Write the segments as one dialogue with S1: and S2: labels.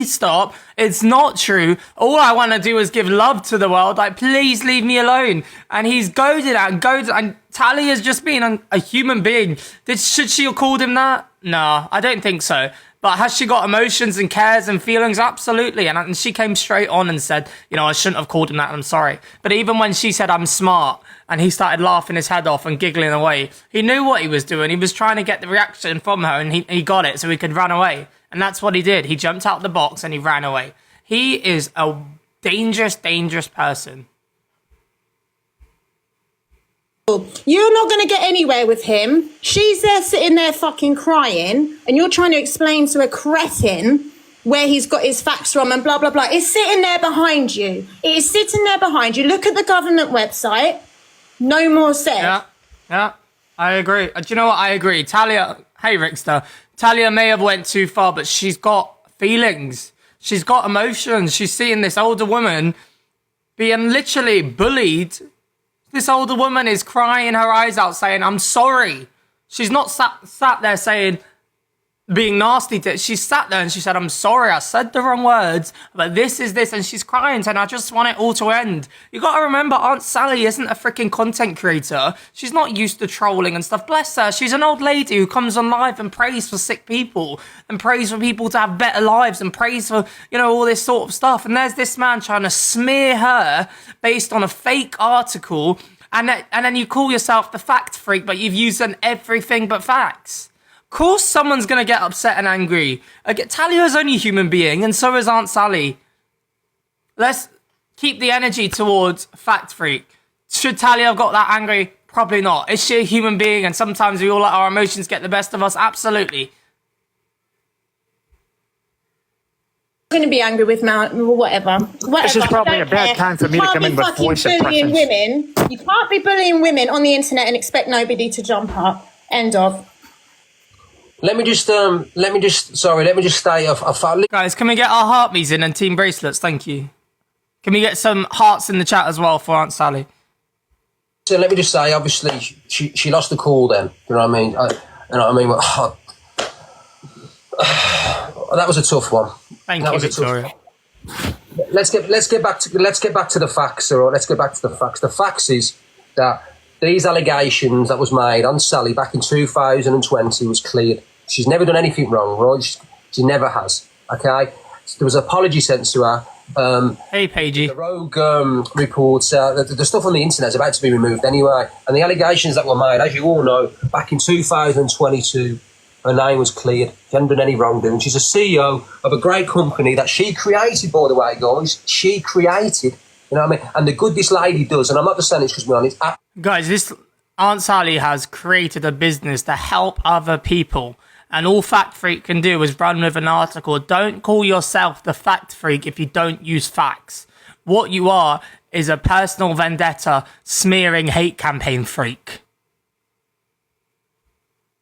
S1: please stop. It's not true. All I want to do is give love to the world. Like, please leave me alone. And he's goaded and goaded. And Talia's just being a human being. Should she have called him that? No, I don't think so. But has she got emotions and cares and feelings? Absolutely. And she came straight on and said, you know, I shouldn't have called him that. I'm sorry. But even when she said, I'm smart, and he started laughing his head off and giggling away, he knew what he was doing. He was trying to get the reaction from her, and he got it so he could run away. And that's what he did. He jumped out the box and he ran away. He is a dangerous, dangerous person.
S2: You're not going to get anywhere with him. She's there sitting there fucking crying, and you're trying to explain to a cretin where he's got his facts from and blah, blah, blah. It's sitting there behind you. It is sitting there behind you. Look at the government website. No more said.
S1: Yeah, I agree. Do you know what? I agree. Talia, hey, Rickster. Talia may have went too far, but she's got feelings. She's got emotions. She's seeing this older woman being literally bullied. This older woman is crying her eyes out saying, I'm sorry. She's not sat there saying, being nasty to it. She sat there and she said, I'm sorry, I said the wrong words, but this is this. And she's crying saying, I just want it all to end. You got to remember, Aunt Sally isn't a freaking content creator. She's not used to trolling and stuff. Bless her. She's an old lady who comes on live and prays for sick people and prays for people to have better lives and prays for, you know, all this sort of stuff. And there's this man trying to smear her based on a fake article. And then you call yourself the fact freak, but you've used everything but facts. Of course someone's going to get upset and angry. Talia's only a human being, and so is Aunt Sally. Let's keep the energy towards fact freak. Should Talia have got that angry? Probably not. Is she a human being, and sometimes we all let our emotions get the best of us? Absolutely.
S2: Going to be angry with whatever.
S3: This is probably a bad time for me to come in with voice of preference.
S2: Women. You can't be bullying women on the internet and expect nobody to jump up. End of.
S4: Let me just stay off.
S1: Guys, can we get our heartbeats in and team bracelets? Thank you. Can we get some hearts in the chat as well for Aunt Sally?
S4: So let me just say, obviously, she lost the call then. You know what I mean? That was a tough one.
S1: Thank you, Victoria.
S4: Let's get back to the facts, or let's get back to the facts. The facts is that these allegations that was made on Sally back in 2020 was cleared. She's never done anything wrong, right? She never has. Okay, there was an apology sent to her.
S1: Hey, Paigey.
S4: The rogue reports, the stuff on the internet is about to be removed anyway, and the allegations that were made, as you all know, back in 2022. Her name was cleared. She hadn't done any wrongdoing. She's a CEO of a great company that she created, by the way, guys. She created, you know what I mean? And the good this lady does, and I'm not just saying this because we're on it.
S1: Guys, this Aunt Sally has created a business to help other people. And all Fact Freak can do is run with an article. Don't call yourself the Fact Freak if you don't use facts. What you are is a personal vendetta smearing hate campaign freak.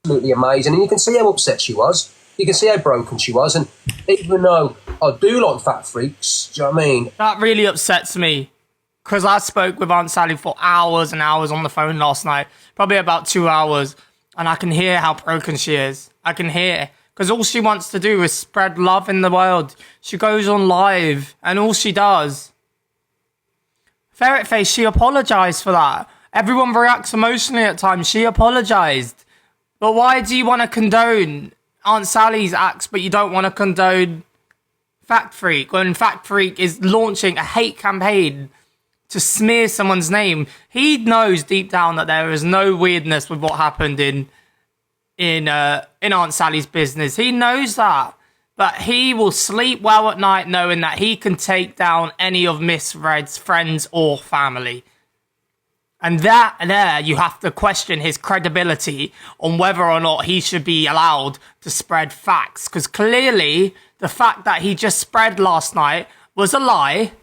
S4: Absolutely amazing, and you can see how upset she was. You can see how broken she was, and even though I do like fat freaks, do you know what I mean?
S1: That really upsets me, because I spoke with Aunt Sally for hours and hours on the phone last night, probably about 2 hours, and I can hear how broken she is. I can hear, because all she wants to do is spread love in the world. She goes on live, and all she does. Ferret Face, she apologised for that. Everyone reacts emotionally at times. She apologised. But why do you want to condone Aunt Sally's acts, but you don't want to condone Fact Freak, when Fact Freak is launching a hate campaign to smear someone's name? He knows deep down that there is no weirdness with what happened in Aunt Sally's business. He knows that. But he will sleep well at night knowing that he can take down any of Miss Red's friends or family. And there, you have to question his credibility on whether or not he should be allowed to spread facts. Because clearly, the fact that he just spread last night was a lie,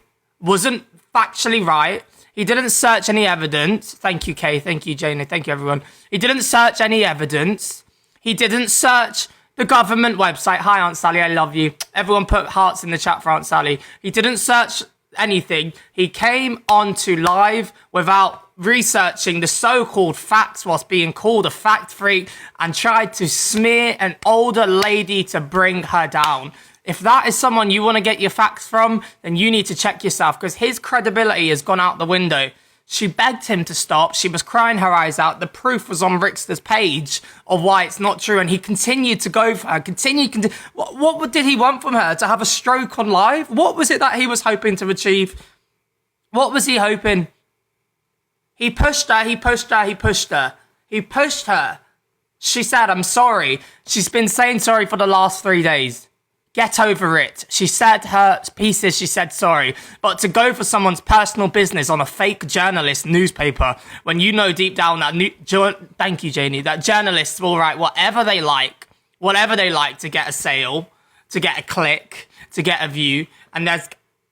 S1: wasn't factually right. He didn't search any evidence. Thank you, Kay. Thank you, Janie. Thank you, everyone. He didn't search any evidence. He didn't search the government website. Hi, Aunt Sally, I love you. Everyone put hearts in the chat for Aunt Sally. He didn't search anything. He came onto live without researching the so-called facts whilst being called a fact freak and tried to smear an older lady to bring her down. If that is someone you want to get your facts from, then you need to check yourself, because his credibility has gone out the window. She begged him to stop. She was crying her eyes out. The proof was on Rickster's page of why it's not true, and he continued to go for her. What did he want from her? To have a stroke on live? What was it that he was hoping to achieve? What was he hoping? He pushed her, he pushed her, he pushed her. He pushed her. She said, I'm sorry. She's been saying sorry for the last 3 days. Get over it. She said her pieces, she said sorry. But to go for someone's personal business on a fake journalist newspaper, when you know deep down that, thank you, Janie, that journalists will write whatever they like to get a sale, to get a click, to get a view, and there's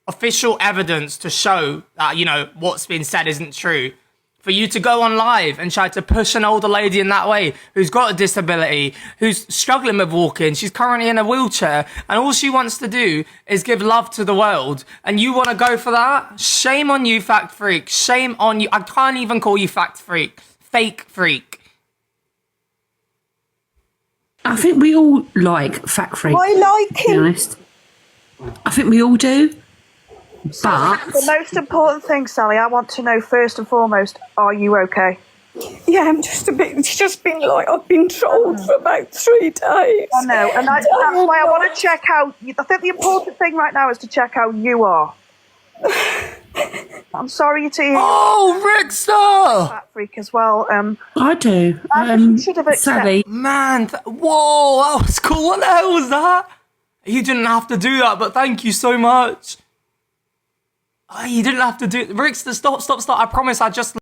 S1: official evidence to show that, you know, what's been said isn't true. For you to go on live and try to push an older lady in that way, who's got a disability, who's struggling with walking, she's currently in a wheelchair, and all she wants to do is give love to the world, and you want to go for that? Shame on you, fact freak. Shame on you. I can't even call you fact freak. Fake freak.
S5: I think we all like fact freak.
S6: I like
S5: to be
S6: him.
S5: honest. I think we all do. But
S6: The most important thing, Sally, I want to know first and foremost, are you okay?
S7: Yeah, I'm just a bit. It's just been like I've been trolled for about 3 days.
S6: I know, and that's why I want to check how. I think the important thing right now is to check how you are. I'm sorry to hear.
S1: Oh, Rickster!
S6: Fat freak as well.
S5: I do.
S6: You should have
S5: Sally,
S1: Man, whoa, that was cool. What the hell was that? You didn't have to do that, but thank you so much. Oh, you didn't have to do it. Rickster, stop. I promise I just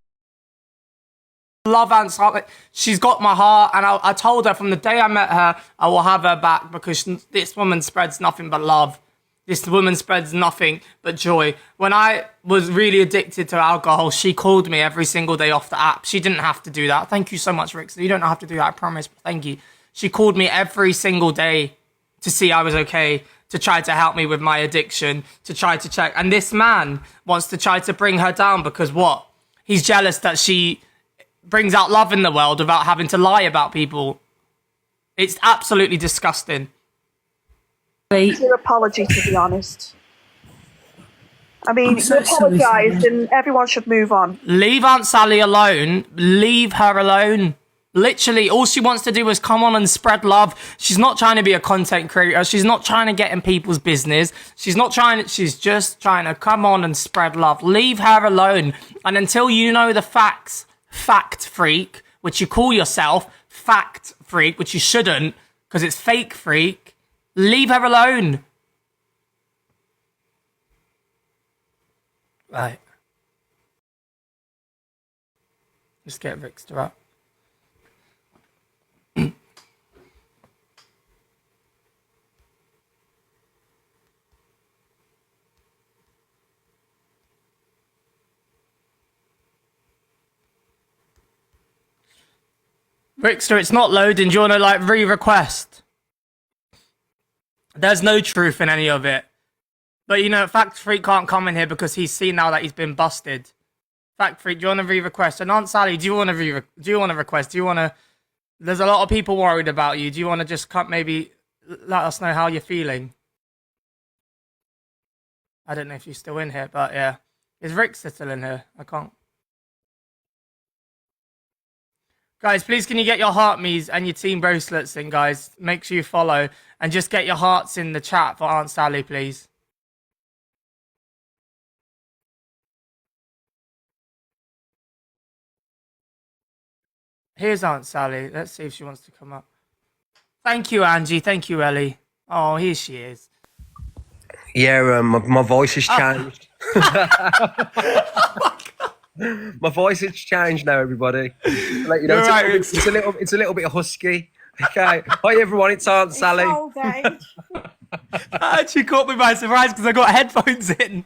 S1: love Aunt Sally. She's got my heart, and I told her from the day I met her, I will have her back, because this woman spreads nothing but love. This woman spreads nothing but joy. When I was really addicted to alcohol, she called me every single day off the app. She didn't have to do that. Thank you so much, Rickster. You don't have to do that, I promise, but thank you. She called me every single day to see I was okay, to try to help me with my addiction, to try to check. And this man wants to try to bring her down because what? He's jealous that she brings out love in the world without having to lie about people. It's absolutely disgusting.
S6: It's your apology, to be honest. I mean, you apologised, and everyone should move on.
S1: Leave Aunt Sally alone. Leave her alone. Literally, all she wants to do is come on and spread love. She's not trying to be a content creator. She's not trying to get in people's business. She's just trying to come on and spread love. Leave her alone. And until you know the facts, fact freak, which you call yourself, fact freak, which you shouldn't, because it's fake freak, leave her alone. Right. Just get Rickster up. Rickster, it's not loading. Do you want to, re-request? There's no truth in any of it. But, Fact Freak can't come in here because he's seen now that he's been busted. Fact Freak, do you want to re-request? And Aunt Sally, do you want to request? Do you want to... There's a lot of people worried about you. Do you want to just maybe let us know how you're feeling? I don't know if you're still in here, but yeah. Is Rickster still in here? I can't... Guys, please can you get your heart me's and your team bracelets in, guys? Make sure you follow. And just get your hearts in the chat for Aunt Sally, please. Here's Aunt Sally. Let's see if she wants to come up. Thank you, Angie. Thank you, Ellie. Oh, here she is.
S4: Yeah, my voice has changed. My voice has changed now, everybody. Like, it's a little bit husky. Okay. Hi, everyone. It's Aunt Sally.
S1: She caught me by surprise because I got headphones in.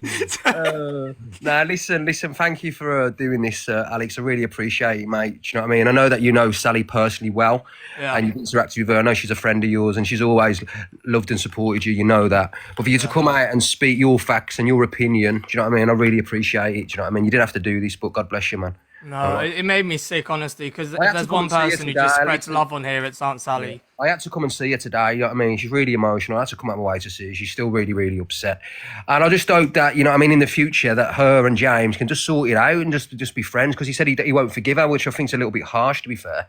S4: Listen. Thank you for doing this, Alex. I really appreciate it, mate. Do you know what I mean? I know that you know Sally personally well, and you've interacted with her. I know she's a friend of yours, and she's always loved and supported you. You know that. But for you to come out and speak your facts and your opinion, do you know what I mean? I really appreciate it. Do you know what I mean? You didn't have to do this, but God bless you, man.
S1: No, it made me sick, honestly, because if
S4: had to
S1: there's
S4: come
S1: one
S4: and see her
S1: person who
S4: today,
S1: just spreads
S4: literally.
S1: love on here, it's Aunt Sally.
S4: I had to come and see her today, you know what I mean? She's really emotional. I had to come out of my way to see her. She's still really, really upset. And I just hope that, you know what I mean, in the future, that her and James can just sort it out and just be friends, because he said he won't forgive her, which I think's a little bit harsh, to be fair.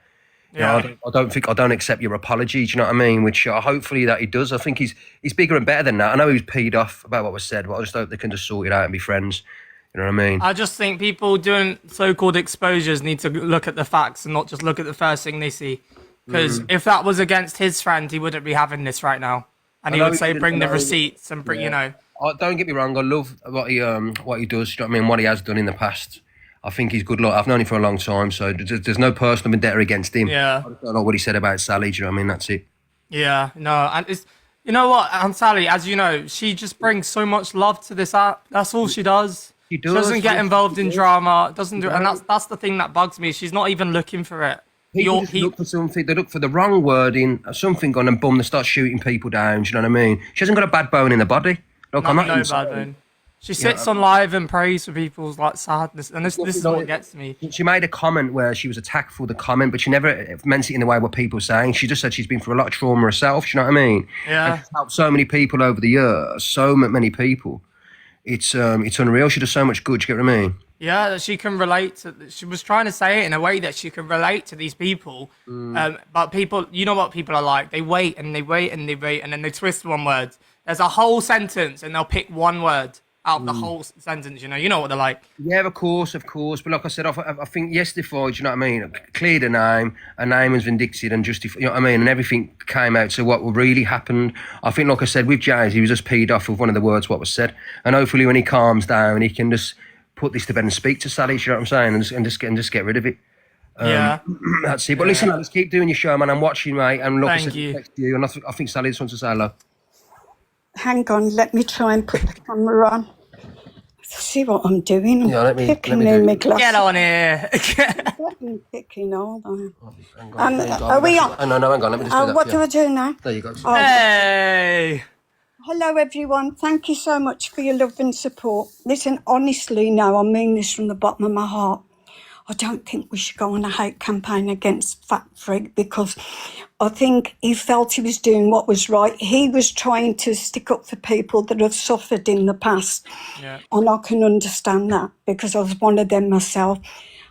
S1: Yeah.
S4: You know, I don't accept your apology, do you know what I mean? Which hopefully that he does. I think he's bigger and better than that. I know he was peed off about what was said, but I just hope they can just sort it out and be friends. You know what I mean?
S1: I just think people doing so-called exposures need to look at the facts and not just look at the first thing they see. Because if that was against his friend, he wouldn't be having this right now. And he would say, bring the receipts and bring, you know.
S4: Don't get me wrong. I love what he does. Do you know what I mean? What he has done in the past. I think he's good. I've known him for a long time, so there's no personal vendetta against him.
S1: Yeah.
S4: I just don't know what he said about Sally. Do you know what I mean? That's it.
S1: Yeah, no, and it's, you know what, Aunt Sally, as you know, she just brings so much love to this app. That's all she does. She doesn't get involved in drama. Doesn't do, and that's the thing that bugs me. She's not even looking for it.
S4: People just look for something. They look for the wrong wording, something on, and boom, they start shooting people down. Do you know what I mean? She hasn't got a bad bone in the body. Look, I'm not
S1: no bad bone. She sits on live and prays for people's like sadness, and this is what gets me.
S4: She made a comment where she was attacked for the comment, but she never meant it in the way what people were saying. She just said she's been through a lot of trauma herself. Do you know what I mean?
S1: Yeah.
S4: And she's helped so many people over the years, so many people. It's unreal. She does so much good. Do you get what I mean?
S1: Yeah, that she can relate to. She was trying to say it in a way that she can relate to these people. But people, you know what people are like. They wait and they wait and they wait, and then they twist one word. There's a whole sentence, and they'll pick one word out of the whole sentence. You know what they're like.
S4: Yeah, of course. But like I said, I think yesterday, do you know what I mean? Cleared a name was vindicated and justified. You know what I mean? And everything came out to what really happened. I think, like I said, with James, he was just peed off with one of the words what was said, and hopefully when he calms down, he can just put this to bed and speak to Sally. You know what I'm saying? And just get rid of it.
S1: Yeah.
S4: That's it. But listen, let's keep doing your show, man. I'm watching, mate. And look,
S1: Thank you.
S4: And I think Sally just wants to say hello.
S7: Hang on, let me try and put the camera on. See what I'm doing. I'm
S4: let me
S7: picking
S4: do
S7: in my
S4: it.
S7: glasses.
S1: Get on here.
S7: I'm picking all that.
S4: Hang on.
S7: Are we on?
S4: No, hang on. Let me just do that.
S7: What do I do now?
S4: There you go.
S7: Oh,
S1: Hey.
S7: hello, everyone. Thank you so much for your love and support. Listen, honestly, now, I mean this from the bottom of my heart. I don't think we should go on a hate campaign against Fat Freak, because I think he felt he was doing what was right. He was trying to stick up for people that have suffered in the past.
S1: Yeah.
S7: And I can understand that, because I was one of them myself.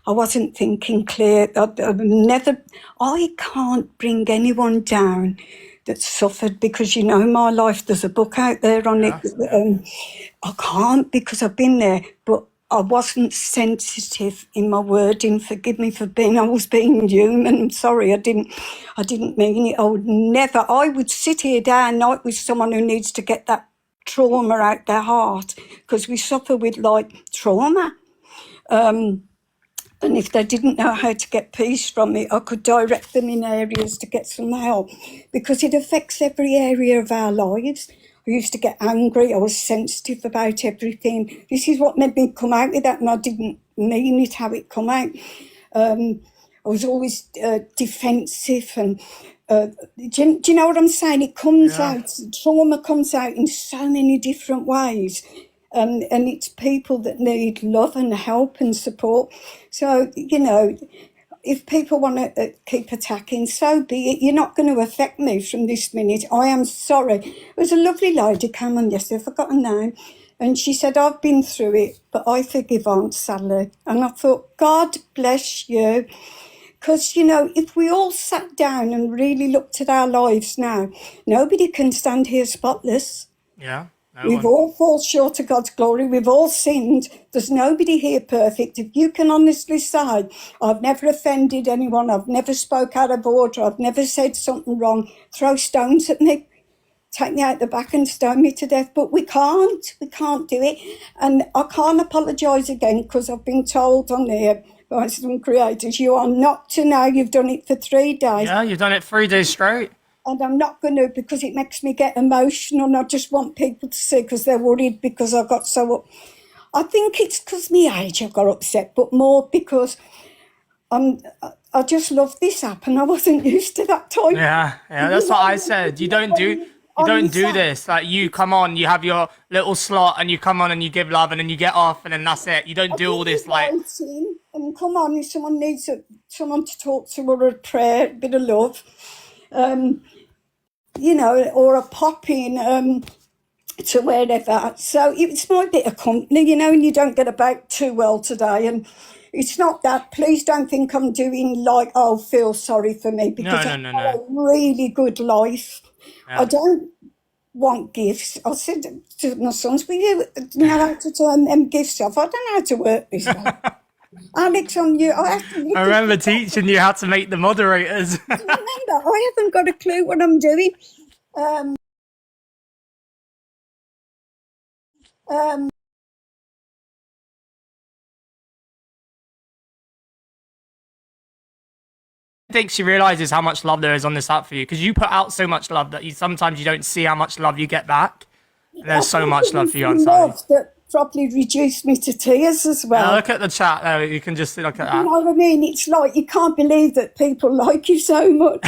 S7: I wasn't thinking clear. I can't bring anyone down that suffered, because, you know, my life, there's a book out there on it. I can't, because I've been there, but I wasn't sensitive in my wording. Forgive me for I was being human. I'm sorry, I didn't mean it. I would sit here day and night with someone who needs to get that trauma out their heart, because we suffer with like trauma. And if they didn't know how to get peace from it, I could direct them in areas to get some help, because it affects every area of our lives. I used to get angry. I was sensitive about everything. This is what made me come out with that, and I didn't mean it how it come out. I was always defensive, and do you know what I'm saying? It comes out, trauma comes out in so many different ways. And it's people that need love and help and support. So, you know, if people want to keep attacking, so be it. You're not going to affect me from this minute. I am sorry. There was a lovely lady came on yesterday, I forgot her name, and she said, I've been through it, but I forgive Aunt Sally. And I thought, God bless you. Because, you know, if we all sat down and really looked at our lives now, nobody can stand here spotless.
S1: Yeah.
S7: We've all fall short of God's glory. We've all sinned. There's nobody here perfect. If you can honestly say, I've never offended anyone, I've never spoke out of order, I've never said something wrong, throw stones at me, take me out the back and stone me to death. But we can't do it. And I can't apologise again, because I've been told on there by some creators, you are not to know you've done it for 3 days.
S1: Yeah, you've done it 3 days straight.
S7: And I'm not going to, because it makes me get emotional, and I just want people to see, because they're worried because I got so up. I think it's because my age I got upset, but more because I just love this app, and I wasn't used to that type.
S1: Yeah, that's what I said. You don't do this. Like, you come on, you have your little slot, and you come on and you give love, and then you get off, and then that's it. You don't do all this like.
S7: And come on, if someone needs someone to talk to or a prayer, a bit of love, you know, or a pop in to wherever. So it's my bit of company, you know, and you don't get about too well today. And it's not that. Please don't think I'm doing like, oh, feel sorry for me, because I've got a really good life.
S1: Yeah.
S7: I don't want gifts. I said to my sons, will you know how to turn them gifts off? I don't know how to work this way. Alex, on you. I
S1: remember teaching you how to make the moderators.
S7: Remember, I haven't got a clue what I'm doing.
S1: I think she realizes how much love there is on this app for you, because you put out so much love that sometimes you don't see how much love you get back. And there's so much love for you on Sally.
S7: That probably reduced me to tears as well.
S1: Now look at the chat there. You can just look at that.
S7: You know what I mean? It's like you can't believe that people like you so much.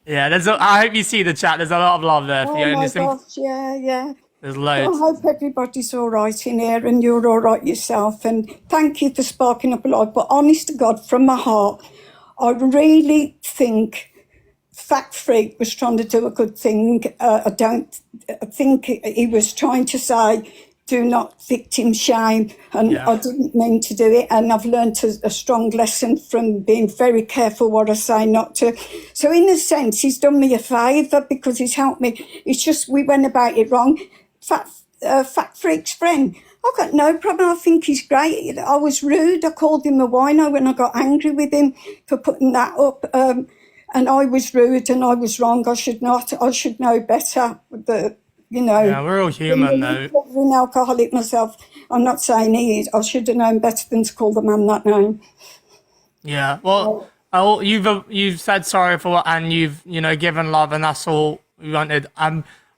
S1: Yeah, I hope you see the chat. There's a lot of love there for you.
S7: Oh my gosh, yeah.
S1: There's loads.
S7: I hope everybody's all right in here and you're all right yourself. And thank you for sparking up a life. But honest to God, from my heart, I really think Fat Freak was trying to do a good thing. I think he was trying to say, do not victim shame. And I didn't mean to do it. And I've learned a strong lesson from being very careful what I say not to. So in a sense, he's done me a favour because he's helped me. It's just we went about it wrong. Fat Freak's friend, I've got no problem. I think he's great. I was rude. I called him a wino when I got angry with him for putting that up. And I was rude and I was wrong. I should know better. But, you know.
S1: Yeah, we're all human, though.
S7: I'm an alcoholic myself. I'm not saying he is. I should have known better than to call the man that name.
S1: Yeah, well, you've said sorry for what, and you've, you know, given love, and that's all we wanted.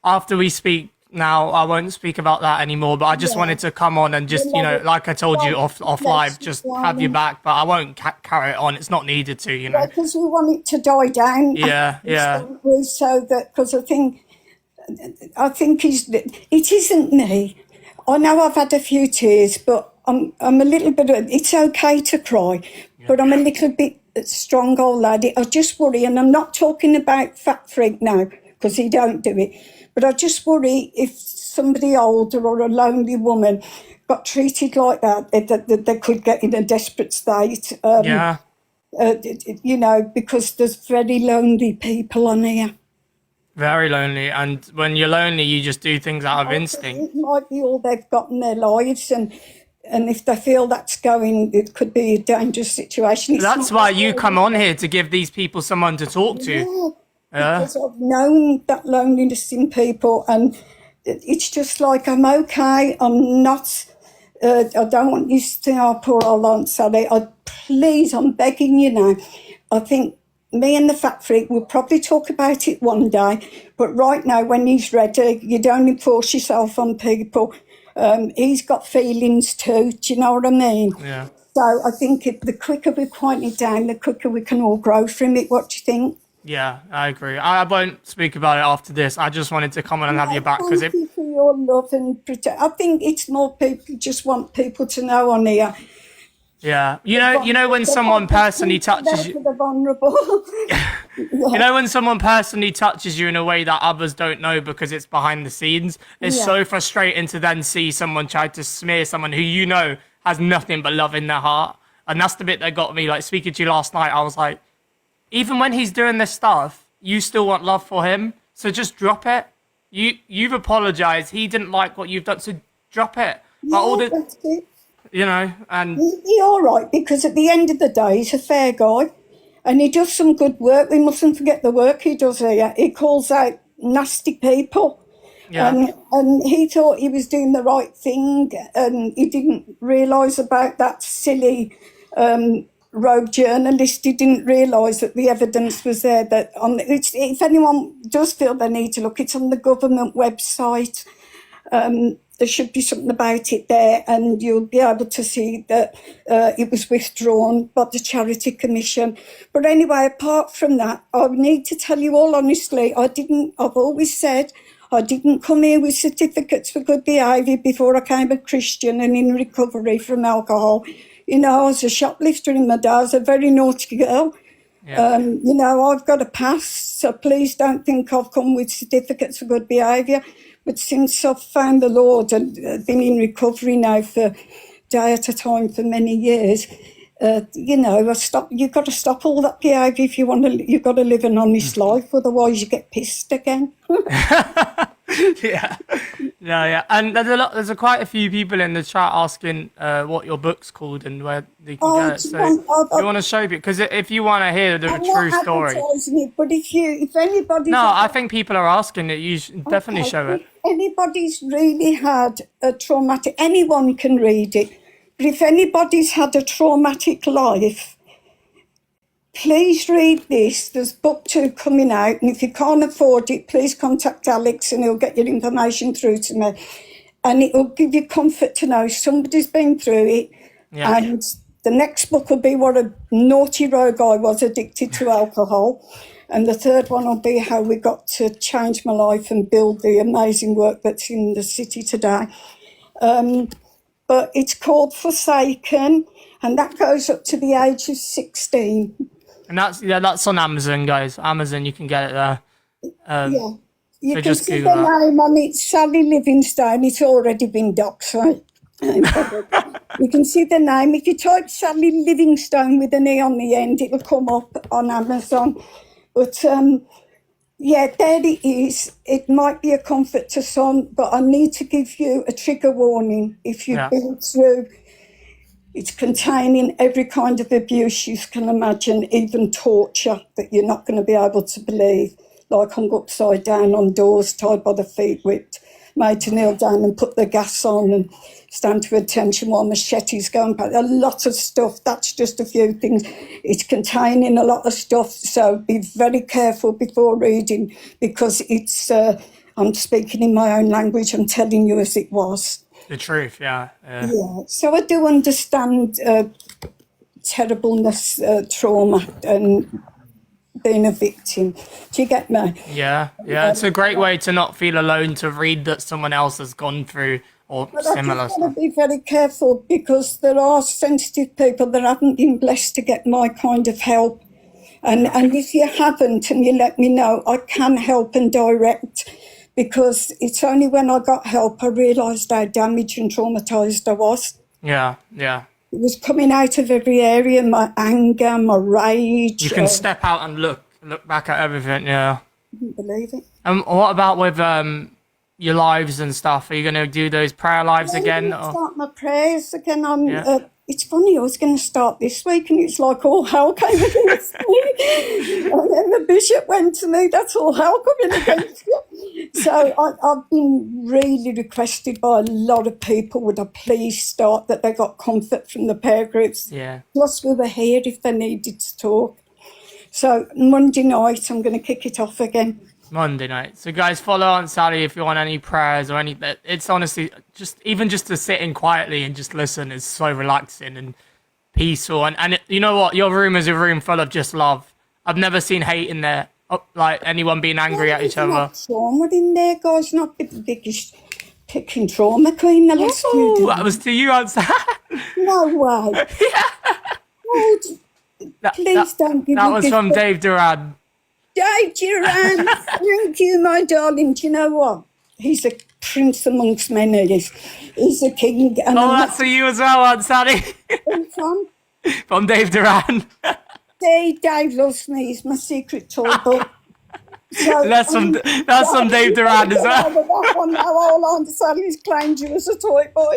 S1: After we speak now, I won't speak about that anymore, but I just wanted to come on and just, you know, like I told you off live, just have you back, but I won't carry it on. It's not needed to, you know.
S7: Because we want it to die down.
S1: Yeah.
S7: So that, because I think it isn't me. I know I've had a few tears, but I'm a little bit, it's okay to cry, but I'm a little bit strong old lady. I just worry, and I'm not talking about Fat Freak now, because he don't do it. But I just worry if somebody older or a lonely woman got treated like that, that they could get in a desperate state. You know, because there's very lonely people on here.
S1: Very lonely. And when you're lonely, you just do things out of instinct.
S7: It might be all they've got in their lives. And if they feel that's going, it could be a dangerous situation.
S1: That's why you come on here, to give these people someone to talk to.
S7: Because I've known that loneliness in people, and it's just like, I'm okay. I'm not, I don't want you to think, oh, poor old Aunt Sally. Please, I'm begging you now. I think me and the Fat Freak will probably talk about it one day, but right now, when he's ready, you don't enforce yourself on people. He's got feelings too, do you know what I mean?
S1: Yeah.
S7: So I think the quicker we quiet it down, the quicker we can all grow from it. What do you think?
S1: Yeah, I agree. I won't speak about it after this. I just wanted to come on and have you back, because
S7: Thank you for your love and protect. I think it's more people just want people to know on here.
S1: Yeah, you know when someone personally touches you,
S7: the vulnerable.
S1: you know when someone personally touches you in a way that others don't know because it's behind the scenes. It's so frustrating to then see someone try to smear someone who you know has nothing but love in their heart, and that's the bit that got me. Like, speaking to you last night, I was like, even when he's doing this stuff, you still want love for him. So just drop it. You've apologized. He didn't like what you've done, so drop it. But
S7: That's it.
S1: you know, and
S7: He'll be all right, because at the end of the day, he's a fair guy, and he does some good work. We mustn't forget the work he does here. He calls out nasty people.
S1: yeah,
S7: And he thought he was doing the right thing, and he didn't realise about that silly rogue journalist. He didn't realise that the evidence was there. That if anyone does feel they need to look, it's on the government website. There should be something about it there, and you'll be able to see that it was withdrawn by the Charity Commission. But anyway, apart from that, I need to tell you all honestly, I've always said I didn't come here with certificates for good behaviour before I became a Christian and in recovery from alcohol. You know, I was a shoplifter in my day. I was a very naughty girl.
S1: Yeah.
S7: You know, I've got a past, so please don't think I've come with certificates for good behaviour. But since I've found the Lord and been in recovery now for day at a time for many years, you know, you've got to stop all that behaviour if you want to. You've got to live an honest life, otherwise you get pissed again.
S1: Yeah. No, yeah. And there's quite a few people in the chat asking what your book's called and where they can get it. So you want to show it? Because if you want to hear the true story.
S7: It, but if anybody's...
S1: No, I think people are asking that you should definitely show it.
S7: If anybody's really had a traumatic... Anyone can read it. But if anybody's had a traumatic life, please read this. There's book 2 coming out, and if you can't afford it, please contact Alex and he'll get your information through to me. And it will give you comfort to know somebody's been through it.
S1: Yeah.
S7: And the next book will be what a naughty rogue I was, addicted to alcohol. And the third one will be how we got to change my life and build the amazing work that's in the city today. But it's called Forsaken, and that goes up to the age of 16.
S1: And that's on Amazon, guys. Amazon, you can get it there.
S7: Yeah. You
S1: so
S7: can
S1: just
S7: see
S1: Google
S7: the
S1: that.
S7: name on it, Sally Livingstone. It's already been doxed, right? You can see the name. If you type Sally Livingstone with an E on the end, it'll come up on Amazon. But yeah, there it is. It might be a comfort to some, but I need to give you a trigger warning. If you've been through, it's containing every kind of abuse you can imagine, even torture that you're not going to be able to believe, like hung upside down on doors, tied by the feet, whipped, made to kneel down and put the gas on and stand to attention while machetes going back. A lot of stuff. That's just a few things. It's containing a lot of stuff, so be very careful before reading, because it's I'm speaking in my own language. I'm telling you as it was.
S1: The truth, yeah.
S7: Yeah. So I do understand terribleness, trauma, and being a victim. Do you get me?
S1: Yeah. It's a great way to not feel alone, to read that someone else has gone through or
S7: But
S1: similar
S7: I just
S1: stuff.
S7: want to be very careful, because there are sensitive people that haven't been blessed to get my kind of help. And if you haven't and you let me know, I can help and direct, because it's only when I got help I realised how damaged and traumatised I was.
S1: Yeah.
S7: It was coming out of every area, my anger, my rage.
S1: You can step out and look back at everything, yeah.
S7: I couldn't believe it.
S1: What about with your lives and stuff? Are you going to do those prayer lives again?
S7: I'm start my prayers again. It's funny, I was going to start this week and it's like all hell came against me. And then the bishop went to me, that's all hell coming against you. So I've been really requested by a lot of people, would I please start, that they got comfort from the prayer groups.
S1: Yeah.
S7: Plus we were here if they needed to talk. So Monday night I'm going to kick it off again.
S1: Monday night. So guys, follow Aunt Sally if you want any prayers or anything. It's honestly just to sit in quietly and just listen is so relaxing and peaceful. And you know what? Your room is a room full of just love. I've never seen hate in there, like anyone being angry at each other.
S7: Not trauma in there, guys. Not the biggest picking trauma queen the last few days.
S1: That was to you, Aunt Sally.
S7: No way. Oh, please don't give
S1: That
S7: me
S1: was
S7: this.
S1: from Dave Duran.
S7: Dave Duran, thank you, my darling. Do you know what? He's a prince amongst men. He's a king. And
S1: That's for you as well, Aunt Sally.
S7: from?
S1: From Dave Duran.
S7: Dave loves me. He's my secret toy boy. So,
S1: That's from Dave Duran as well.
S7: That one now, all Aunt Sally's claimed you as a toy boy.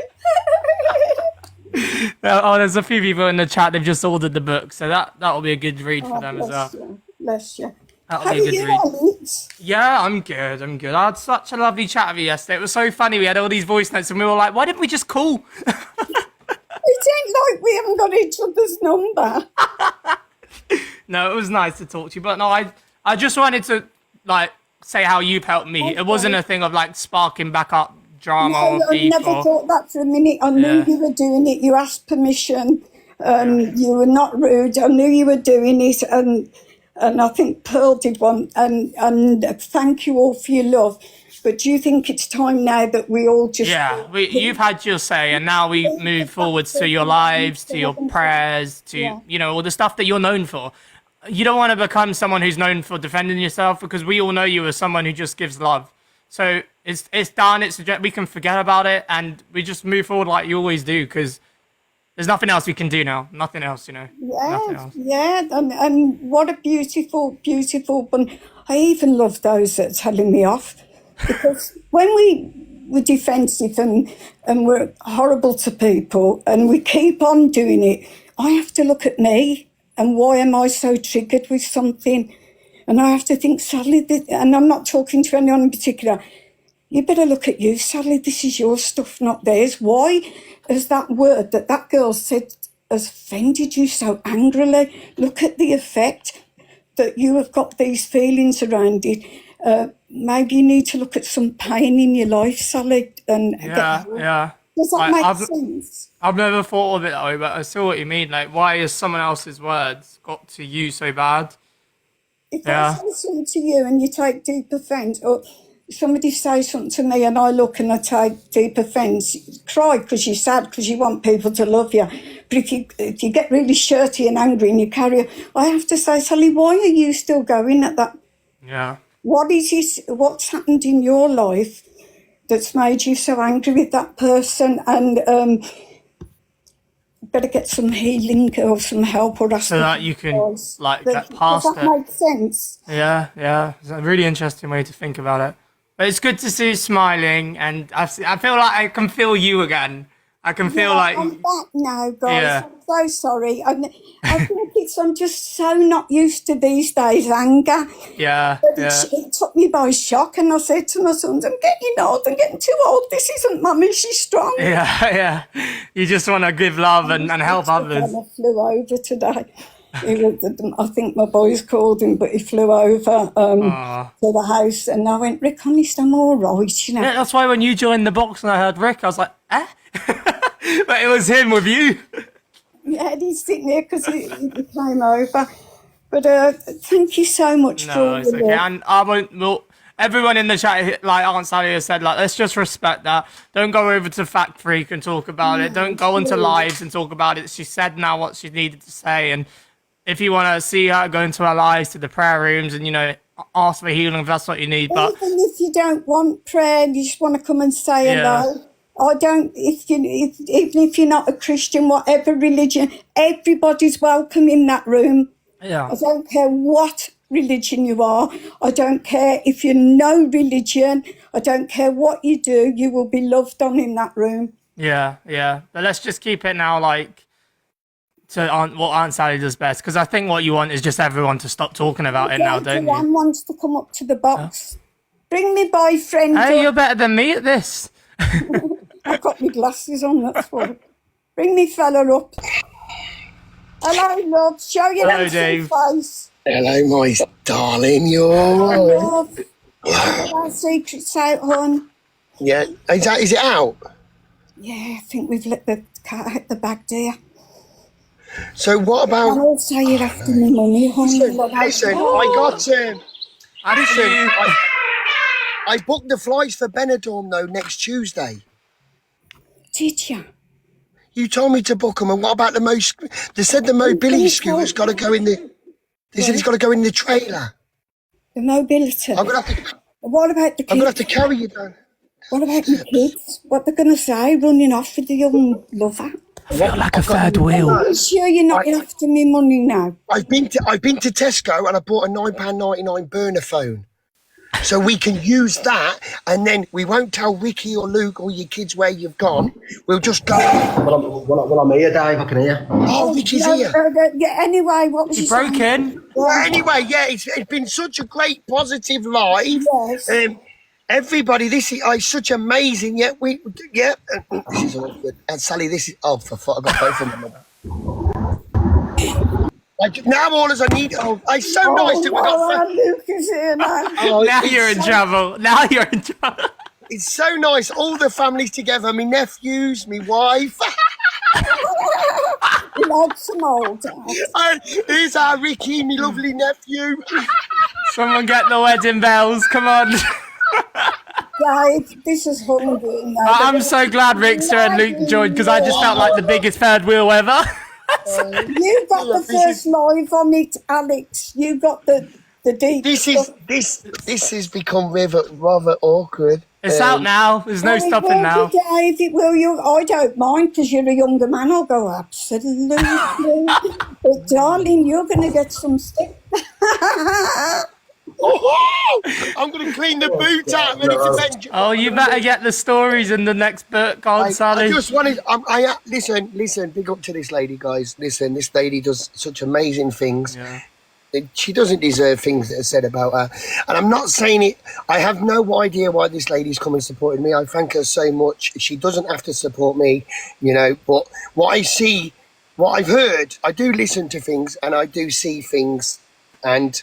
S1: There's a few people in the chat. They've just ordered the book, so that will be a good read for them as well.
S7: Bless you.
S1: That'll
S7: How
S1: be a
S7: are
S1: good
S7: you,
S1: read.
S7: Alex?
S1: Yeah, I'm good. I had such a lovely chat with you yesterday. It was so funny. We had all these voice notes, and we were like, "Why didn't we just call?"
S7: It ain't like we haven't got each other's number.
S1: No, it was nice to talk to you, but no, I just wanted to say how you've helped me.
S7: Okay.
S1: It wasn't a thing of sparking back up drama
S7: No,
S1: or
S7: I
S1: beef.
S7: never thought that for a minute. I knew you were doing it. You asked permission. You were not rude. I knew you were doing it, and I think Pearl did one. And thank you all for your love. but do you think it's time now that we all just...
S1: Yeah, you've had your say, and now we move forwards to your lives, to your prayers, to, you know, all the stuff that you're known for. You don't want to become someone who's known for defending yourself, because we all know you as someone who just gives love. So it's done. We can forget about it, and we just move forward like you always do, because there's nothing else we can do now. Nothing else, you know.
S7: Yeah, and what a beautiful, beautiful one. I even love those that are telling me off, because when we're defensive and we're horrible to people and we keep on doing it, I have to look at me and why am I so triggered with something? And I have to think, Sally, and I'm not talking to anyone in particular, you better look at you, Sally, this is your stuff, not theirs. Why has that word that girl said has offended you so angrily? Look at the effect that you have got these feelings around it. Maybe you need to look at some pain in your life, Sally. And
S1: Yeah.
S7: Does that make sense?
S1: I've never thought of it that way, but I see what you mean. Like, why has someone else's words got to you so bad?
S7: If I say something to you and you take deep offence, or somebody says something to me and I look and I take deep offence, cry because you're sad, because you want people to love you. But if you get really shirty and angry and you carry on, I have to say, Sally, why are you still going at that?
S1: Yeah.
S7: What is it? What's happened in your life that's made you so angry with that person? And better get some healing or some help, or ask
S1: so that you can get past it.
S7: Does that make sense?
S1: Yeah. It's a really interesting way to think about it. But it's good to see you smiling, and I feel like I can feel you again. I can feel like
S7: I'm back now, guys.
S1: Yeah.
S7: I'm so sorry. I think I'm just so not used to these days anger.
S1: Yeah.
S7: It took me by shock, and I said to my sons, I'm getting old, I'm getting too old. This isn't mummy, she's strong.
S1: Yeah. You just want to give love and help others.
S7: I flew over today. I think my boys called him, but he flew over to the house, and I went, Rick, honest, I'm all right, you know.
S1: Yeah, that's why when you joined the box and I heard Rick, I was like, eh? But it was him with you.
S7: Yeah, he's sitting there because he came over. But thank you so much for
S1: No, it's
S7: your
S1: okay.
S7: love.
S1: And I won't. Well, everyone in the chat, like Aunt Sally has said, like, let's just respect that. Don't go over to Fact Freak and talk about it. Don't go into lives and talk about it. She said now what she needed to say, and if you want to see her, go into her lives, to the prayer rooms, and, you know, ask for healing if that's what you need. But
S7: Even if you don't want prayer, you just want to come and say hello. I don't. Even if you're not a Christian, whatever religion, everybody's welcome in that room.
S1: Yeah.
S7: I don't care what religion you are. I don't care if you're no religion. I don't care what you do. You will be loved on in that room.
S1: Yeah. But let's just keep it now, like, to what Aunt Sally does best, because I think what you want is just everyone to stop talking about it now, don't you?
S7: Jan wants to come up to the box. Bring me boyfriend.
S1: Hey,
S7: up.
S1: you're better than me at this.
S7: I've got my glasses on, that's why. Bring me fella up. Hello, love. Show your
S1: Hello,
S7: handsome
S1: Dave.
S7: face.
S8: Hello, my darling. You're all right.
S7: Love. Get our secrets out, hon.
S8: Yeah. Is it out?
S7: Yeah, I think we've let the cat out the bag, dear.
S8: So what
S7: And
S8: about?
S7: also you're after me money, hon.
S8: Listen, I got listen.
S1: You.
S8: I booked the flights for Benidorm though next Tuesday.
S7: Did you?
S8: You told me to book them, and what about the most? They said the mobility scooter's got to go in the. They said it's got to go in the trailer.
S7: The mobility.
S8: I'm gonna have to.
S7: What about the kids?
S8: I'm gonna have to carry you down.
S7: What about the kids? What they're going to say, running off with the young lover?
S1: Like a third wheel.
S7: Are you sure you're not after me money now?
S8: I've been to Tesco and I bought a £9.99 burner phone. So we can use that, and then we won't tell Ricky or Luke or your kids where you've gone. We'll just go.
S4: Well, I'm here, Dave. I can hear.
S8: Oh, Ricky's here.
S7: Yeah, anyway, what was
S1: You
S7: you
S1: broke
S7: saying?
S1: in.
S8: Well, anyway, yeah, it's been such a great positive live.
S7: Yes.
S8: Everybody, this is such amazing. Yeah, this is all good. And Sally, this is for fuck. I got both of them. Like now, all as I need. Oh, it's so nice that we got.
S7: Luke is here now.
S1: Now you're in trouble. Now you're in trouble.
S8: It's so nice, all the families together. My nephews, my wife.
S7: He likes some old.
S8: Here's our Ricky, my lovely nephew.
S1: Someone get the wedding bells. Come on.
S7: Dave, this is hungry.
S1: I'm so glad Rickster and Luke joined because I just felt like the biggest third wheel ever.
S7: You got the first live on it, Alex. You got the deep.
S8: This has become rather awkward.
S1: It's out now. There's no stopping now.
S7: Dave, I don't mind because you're a younger man. I'll go absolutely. But darling, you're going to get some stick.
S8: I'm going to clean the boot out, ready to bend.
S1: Oh, you better get the stories in the next book, Aunt Sally.
S8: I just wanted. Listen. Big up to this lady, guys. Listen, this lady does such amazing things.
S1: Yeah.
S8: She doesn't deserve things that are said about her. And I'm not saying it. I have no idea why this lady's come and supported me. I thank her so much. She doesn't have to support me, But what I see, what I've heard, I do listen to things and I do see things, and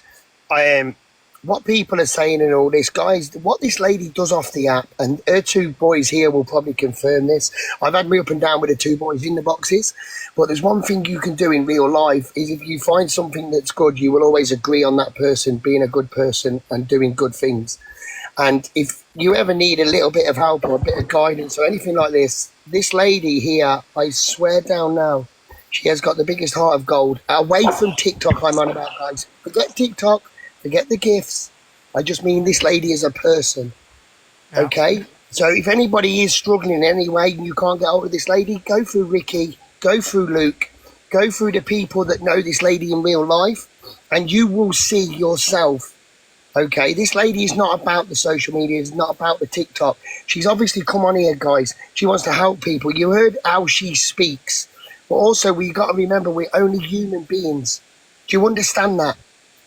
S8: I am. What people are saying and all this, guys, what this lady does off the app, and her two boys here will probably confirm this. I've had me up and down with the two boys in the boxes, but there's one thing you can do in real life is if you find something that's good, you will always agree on that person being a good person and doing good things. And if you ever need a little bit of help or a bit of guidance or anything like this lady here, I swear down now, she has got the biggest heart of gold. Away from TikTok, I'm on about, guys. Forget TikTok. Forget the gifts. I just mean this lady as a person. Yeah. Okay? So if anybody is struggling in any way and you can't get hold of this lady, go through Ricky, go through Luke, go through the people that know this lady in real life, and you will see yourself. Okay? This lady is not about the social media. It's not about the TikTok. She's obviously come on here, guys. She wants to help people. You heard how she speaks. But also, we got to remember we're only human beings. Do you understand that?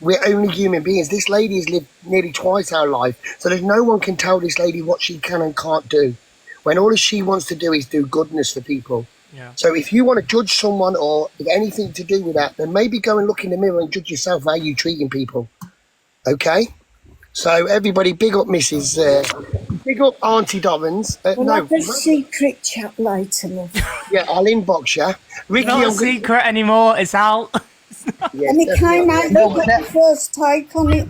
S8: We're only human beings. This lady has lived nearly twice our life, so there's no one can tell this lady what she can and can't do, when all she wants to do is do goodness for people. Yeah. So if you want to judge someone or anything to do with that, then maybe go and look in the mirror and judge yourself how you're treating people. Okay? So everybody, big up Mrs. Big up Auntie Dobbins.
S7: Have a secret chat later, love.
S8: Yeah, I'll inbox you. Ricky,
S1: not a secret anymore. It's out.
S7: Yes, and it came out, look at the first take on it.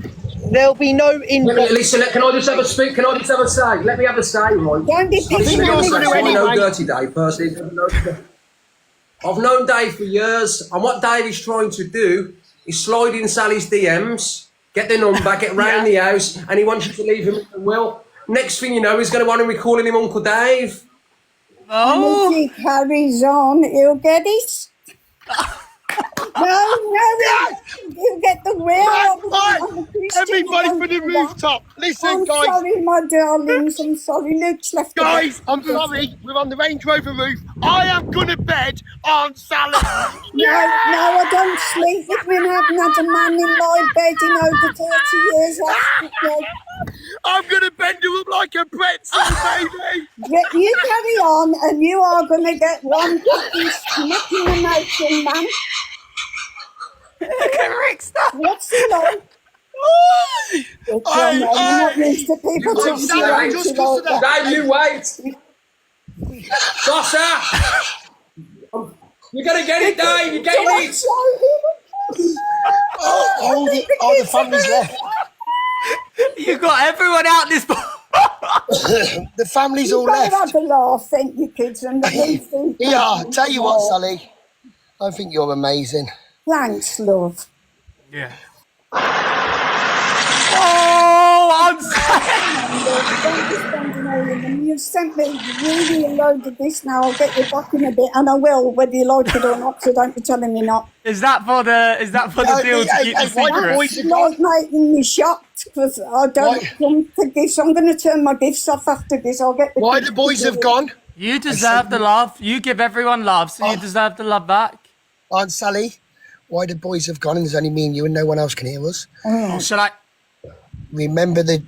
S4: There'll be no listen, can I just have a speak? Can I just have a say? Let me have a say, right?
S7: Don't be pissing on me.
S4: I know Dirty Dave personally. I've known Dave for years, and what Dave is trying to do is slide in Sally's DMs, get the number, get round the house, and he wants you to leave him a will. Next thing you know, he's going to want to be calling him Uncle Dave.
S7: Oh! And if he carries on, he'll get it. No, you get the will.
S8: Everybody for the rooftop. Listen, guys.
S7: I'm sorry, my darlings. I'm sorry. Luke's left.
S8: Guys, I'm sorry. We're on the Range Rover roof. I am going to bed on Sally.
S7: No, I don't sleep with me. I haven't had a man in my bed in over 30 years.
S8: I'm going to bend you up like a pretzel, baby.
S7: You carry on, and you are going to get one fucking smack in the mouth from man.
S1: Look at Rick, stop.
S7: What's he like? I'm not used to people
S4: Dave, you wait. Gossa! You're going to get it, Dave. You're getting it.
S8: The family's left.
S1: You got everyone out this
S8: The family's all left.
S7: You have a laugh, thank you, kids. And
S8: yeah, tell you what, Sally. I think you're amazing.
S7: Thanks, love.
S1: Yeah. Oh, I'm
S7: sorry. You've sent me really a load of this now. I'll get you back in a bit, and I will, whether you like it or not, so don't be telling me not.
S1: Is that for the deal to keep the secret?
S7: It's not making me shocked, because I don't come to gifts. I'm going to turn my gifts off after this. I'll get
S8: Why the boys have gone?
S1: You deserve the love. You give everyone love, so you deserve the love back.
S8: Aunt Sally, why the boys have gone and there's only me and you and no one else can hear us?
S1: Oh, shall I?
S8: Remember the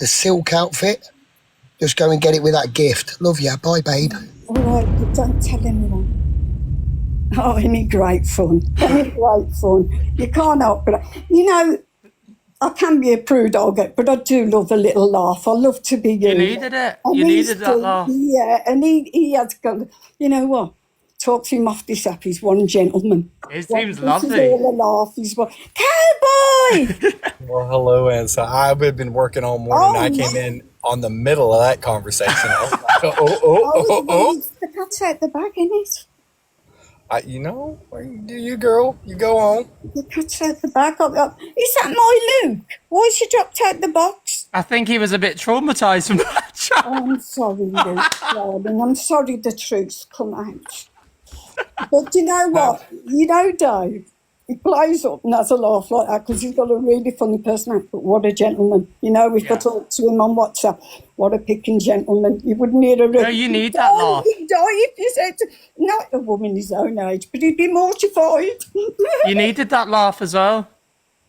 S8: silk outfit? Just go and get it with that gift. Love you. Bye, babe.
S7: All right, but don't tell anyone. Oh, any great fun. Any great fun. You can't help but... I can be a prude, but I do love a little laugh. I love to be you.
S1: You needed it. You needed that laugh.
S7: Yeah, and he had to go... You know what? Talk to him off this app. He's one gentleman.
S1: He seems lovely.
S7: This is all a laugh. He's one... Cowboy!
S9: Well, hello, and so I've been working all morning. I came in on the middle of that conversation. I was like,
S7: The cat's out the bag, innit?
S9: you know, do you, girl? You go on.
S7: The cat's out the bag. Is that my Luke? Why has she dropped out the box?
S1: I think he was a bit traumatized from that chat.
S7: Oh, I'm sorry, Luke, darling. I'm sorry the truth's come out. But you know what? You know, Dave, he plays up and has a laugh like that because he's got a really funny personality. But what a gentleman. You know, we've got to talk to him on WhatsApp. What a picking gentleman. You wouldn't hear a
S1: No, you need that laugh.
S7: He'd die if you said, not a woman his own age, but he'd be mortified.
S1: You needed that laugh as well.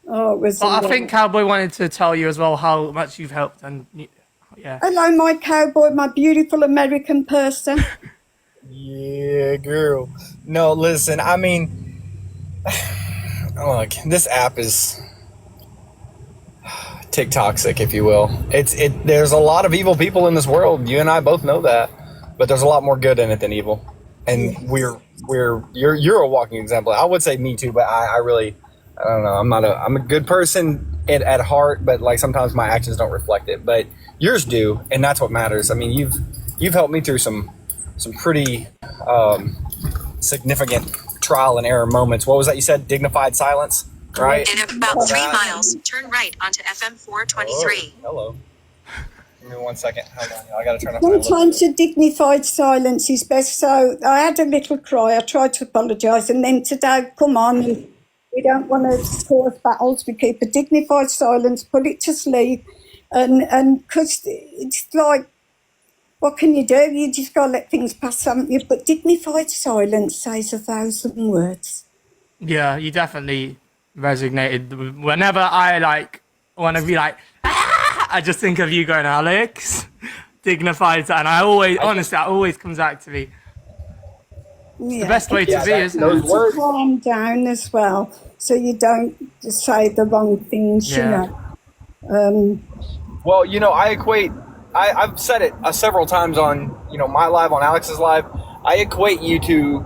S7: Oh, it was.
S1: But I think Cowboy wanted to tell you as well how much you've helped, and yeah.
S7: Hello, my cowboy, my beautiful American person.
S9: Yeah, girl. No, listen, I mean, look, this app is TikToxic, if you will. There's a lot of evil people in this world. You and I both know that, but there's a lot more good in it than evil. And you're a walking example. I would say me too, but I really, I don't know. I'm a good person at heart, but like sometimes my actions don't reflect it. But yours do, and that's what matters. I mean, you've helped me through some pretty significant trial and error moments. What was that you said? Dignified silence, right?
S10: In about 3 miles, turn right onto FM 423.
S9: Hello. Give me 1 second. Hold on. I gotta turn off my
S7: Sometimes a dignified silence is best. So I had a little cry. I tried to apologise, and then today, come on, we don't want to cause battles. We keep a dignified silence, put it to sleep, and because it's like, what can you do? You just got to let things pass, haven't you? But dignified silence says 1,000 words.
S1: Yeah, you definitely resonated. Whenever I want to be like, I just think of you going, Alex, dignified, and I always comes back to me. It's the best way to be, isn't it?
S7: To calm down as well, so you don't say the wrong things, you know.
S9: Well, you know, I've said it several times on, you know, my live, on Alex's live. I equate you to,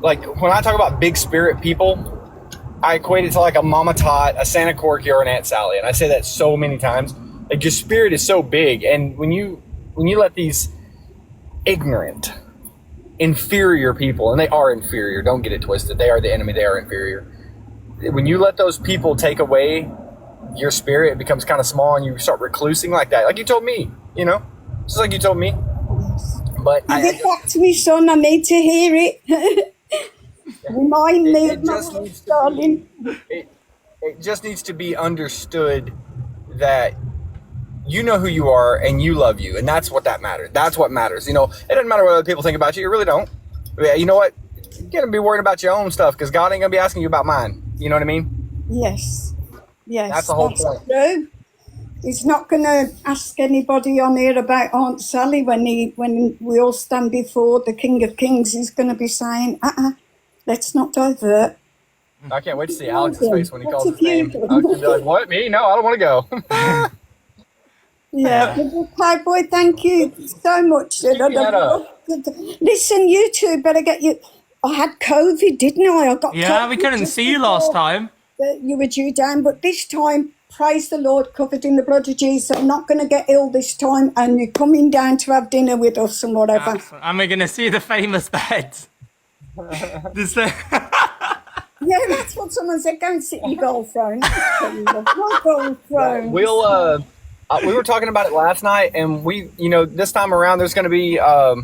S9: like, when I talk about big spirit people, I equate it to like a Mama Tot, a Santa Corky, or an Aunt Sally. And I say that so many times. Like, your spirit is so big. And when you let these ignorant, inferior people, and they are inferior, don't get it twisted. They are the enemy. They are inferior. When you let those people take away your spirit, it becomes kind of small, and you start reclusing like that. Like you told me, you know, just like you told me. But
S7: get back to me, son. I need to hear it. Remind me of my life, darling.
S9: It just needs to be understood that you know who you are and you love you, and that's what matters. That's what matters. You know, it doesn't matter what other people think about you. You really don't. You know what? You're gonna be worried about your own stuff because God ain't gonna be asking you about mine. You know what I mean?
S7: Yes.
S9: That's the whole point.
S7: True. He's not going to ask anybody on here about Aunt Sally when we all stand before the King of Kings. He's going to be saying, let's not divert.
S9: I can't wait to see Alex's face when he calls his name. I was going to be like, what, me? No, I don't want to go.
S7: Yeah. Cowboy, thank you so much. Listen, you two better get you. I had COVID, didn't I? I got COVID.
S1: We couldn't see you last time.
S7: You were due down, but this time, praise the Lord, covered in the blood of Jesus. I'm not going to get ill this time, and you're coming down to have dinner with us and whatever.
S1: Excellent. And we're going to see the famous bed.
S7: Yeah, that's what someone said. Go and sit in your golf throne. My golf throne.
S9: We'll, we were talking about it last night, and this time around, there's going to be, I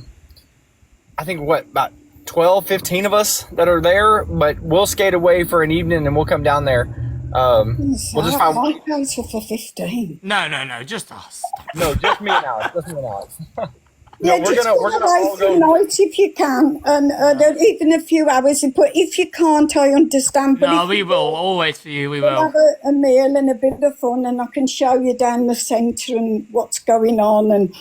S9: think, about 12, 15 of us that are there, but we'll skate away for an evening and we'll come down there. We'll just find.
S7: I go for 15.
S1: No, just us.
S9: No, just me and Alex.
S7: Yeah, we're gonna all go night if you can, and even a few hours. But if you can't, I understand. But
S1: no, we will always for you. We will
S7: have a meal and a bit of fun, and I can show you down the centre and what's going on, and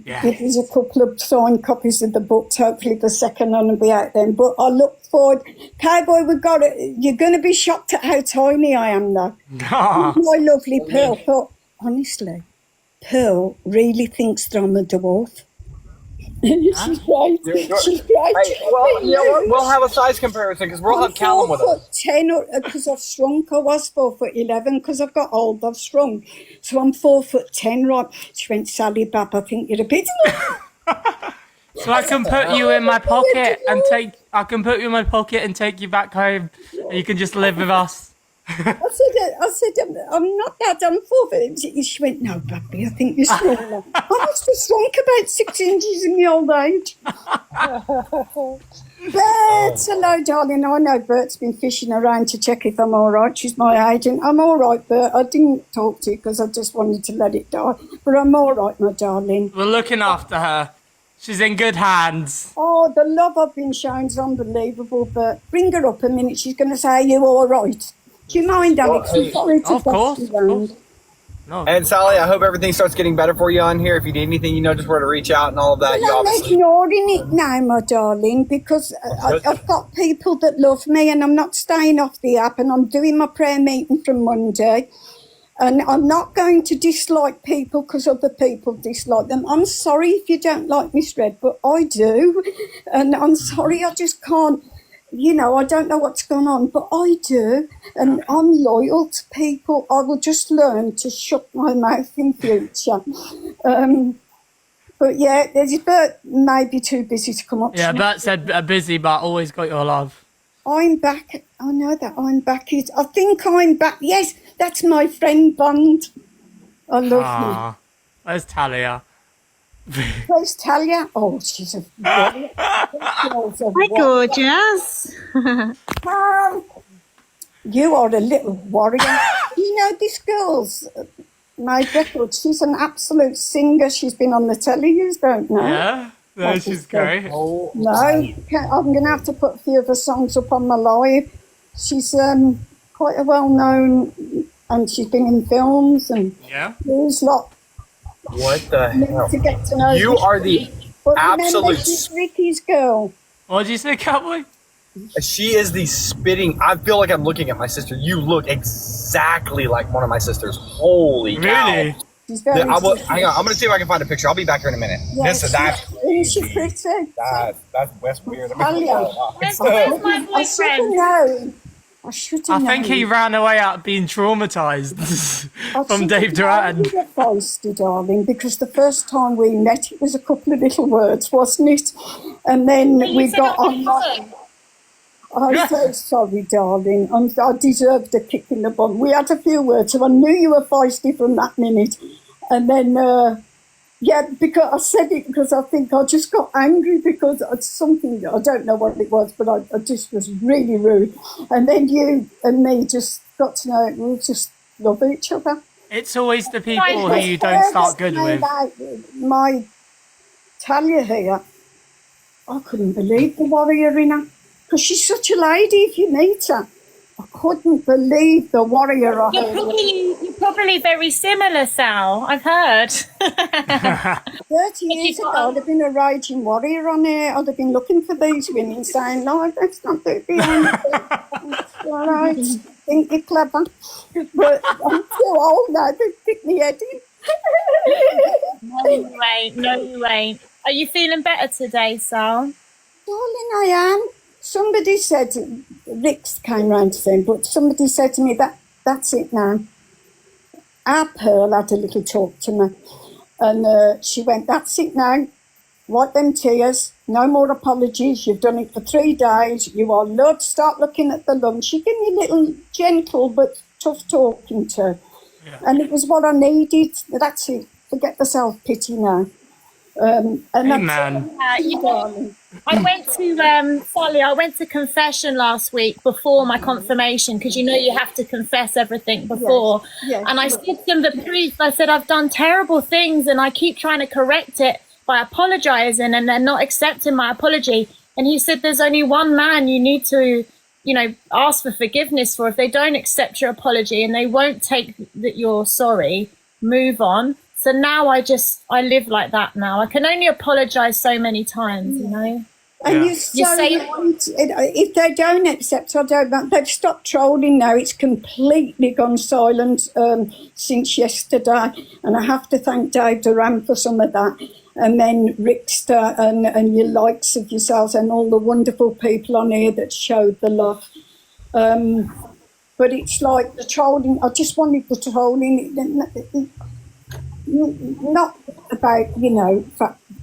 S7: give us a couple of signed copies of the books. Hopefully, the second one will be out then. But I look forward, Cowboy. We've got it. You're going to be shocked at how tiny I am, though. My lovely Pearl. But honestly, Pearl really thinks that I'm a dwarf. She's great. She's great.
S9: Hey, well, you know what? We'll have a size comparison because we'll have Callum with us.
S7: 4'10" because I've shrunk. I was 4'11" because I've got old. I've shrunk, so I'm 4'10", right? She went, Sally, Bab, I think you're a bit.
S1: So I can put you in my pocket and take. I can put you in my pocket and take you back home, and you can just live with us.
S7: I said, I'm not that. I'm 4'. She went, no, Babby, I think you're smaller. I must have shrunk about 6 inches in the old age. Bert, hello, darling. I know Bert's been fishing around to check if I'm all right. She's my agent. I'm all right, Bert. I didn't talk to you because I just wanted to let it die. But I'm all right, my darling.
S1: We're looking after her. She's in good hands.
S7: Oh, the love I've been shown is unbelievable, Bert. Bring her up a minute. She's going to say, are you all right? Do you mind, Alex?
S9: Well,
S7: Sorry to
S1: of course.
S9: No. And Sally, I hope everything starts getting better for you on here. If you need anything, you know just where to reach out and all of that.
S7: Well, I'm ignoring it now, my darling, because I've got people that love me and I'm not staying off the app and I'm doing my prayer meeting from Monday. And I'm not going to dislike people because other people dislike them. I'm sorry if you don't like Miss Red, but I do. And I'm sorry, I just can't. You know, I don't know what's going on, but I do, and I'm loyal to people. I will just learn to shut my mouth in future. But yeah, Bert may be too busy to come up.
S1: Yeah, Bert said busy, but always got your love.
S7: I'm back. I know that I'm back. I think I'm back. Yes, that's my friend Bond. I love you.
S1: Where's Talia?
S7: Where's Talia? Oh, she's a warrior.
S2: Hi, gorgeous.
S7: You are a little warrior. You know, this girl's made records. She's an absolute singer. She's been on the telly. You don't know.
S1: Yeah, no, she's great.
S7: No, I'm going to have to put a few of her songs up on my live. She's quite a well-known, and she's been in films and there's lot.
S9: What the hell?
S7: To get to know
S9: you are the absolute.
S7: She's Ricky's girl.
S1: What did you say, Cowboy?
S9: She is the spitting. I feel like I'm looking at my sister. You look exactly like one of my sisters. Holy cow!
S1: Really?
S9: Hang on, I'm gonna see if I can find a picture. I'll be back here in a minute.
S7: Yeah,
S9: That's
S7: she's pretty.
S9: That's West weird.
S10: Where's my boyfriend?
S1: I think he ran away out being traumatized from Dave Duran.
S7: You get feisty, darling, because the first time we met, it was a couple of little words, wasn't it? And then we got on. I'm so sorry, darling. I deserved a kick in the bum. We had a few words, so I knew you were feisty from that minute. And then, because I said it because I think I just got angry because it's something, I don't know what it was, but I just was really rude. And then you and me just got to know it. We just love each other.
S1: It's always the people who you don't start good with.
S7: My Talia here, I couldn't believe the warrior in her. Because she's such a lady if you meet her. I couldn't believe the warrior I heard.
S10: You're probably very similar, Sal. I've heard.
S7: 30 years ago, I'd have been a raging warrior on here. I'd have been looking for these women saying, no, let's not do it behind the all right, think you're clever. But I'm too old now to stick my head in.
S10: No, you ain't. Are you feeling better today, Sal?
S7: Darling, I am. Somebody said, Rick came round to them, but somebody said to me, that's it now. Our Pearl had a little talk to me, and she went, that's it now. Wipe them tears, no more apologies, you've done it for 3 days, you are loved, start looking at the lungs. She gave me a little gentle but tough talking to. Yeah. And it was what I needed. That's it, forget the self-pity now. And
S1: man.
S10: I went to Sally. I went to confession last week before my confirmation because you have to confess everything before. Yes. And I said to the priest, I said I've done terrible things and I keep trying to correct it by apologizing and they're not accepting my apology. And he said there's only one man you need to, ask for forgiveness for. If they don't accept your apology and they won't take that you're sorry, move on. So now I live like that now. I can only apologise so many times, And
S7: you say if they don't accept, they've stopped trolling now. It's completely gone silent since yesterday. And I have to thank Dave Duran for some of that. and then Rickster and your likes of yourselves and all the wonderful people on here that showed the love. But it's like the trolling. I just wanted the trolling, not about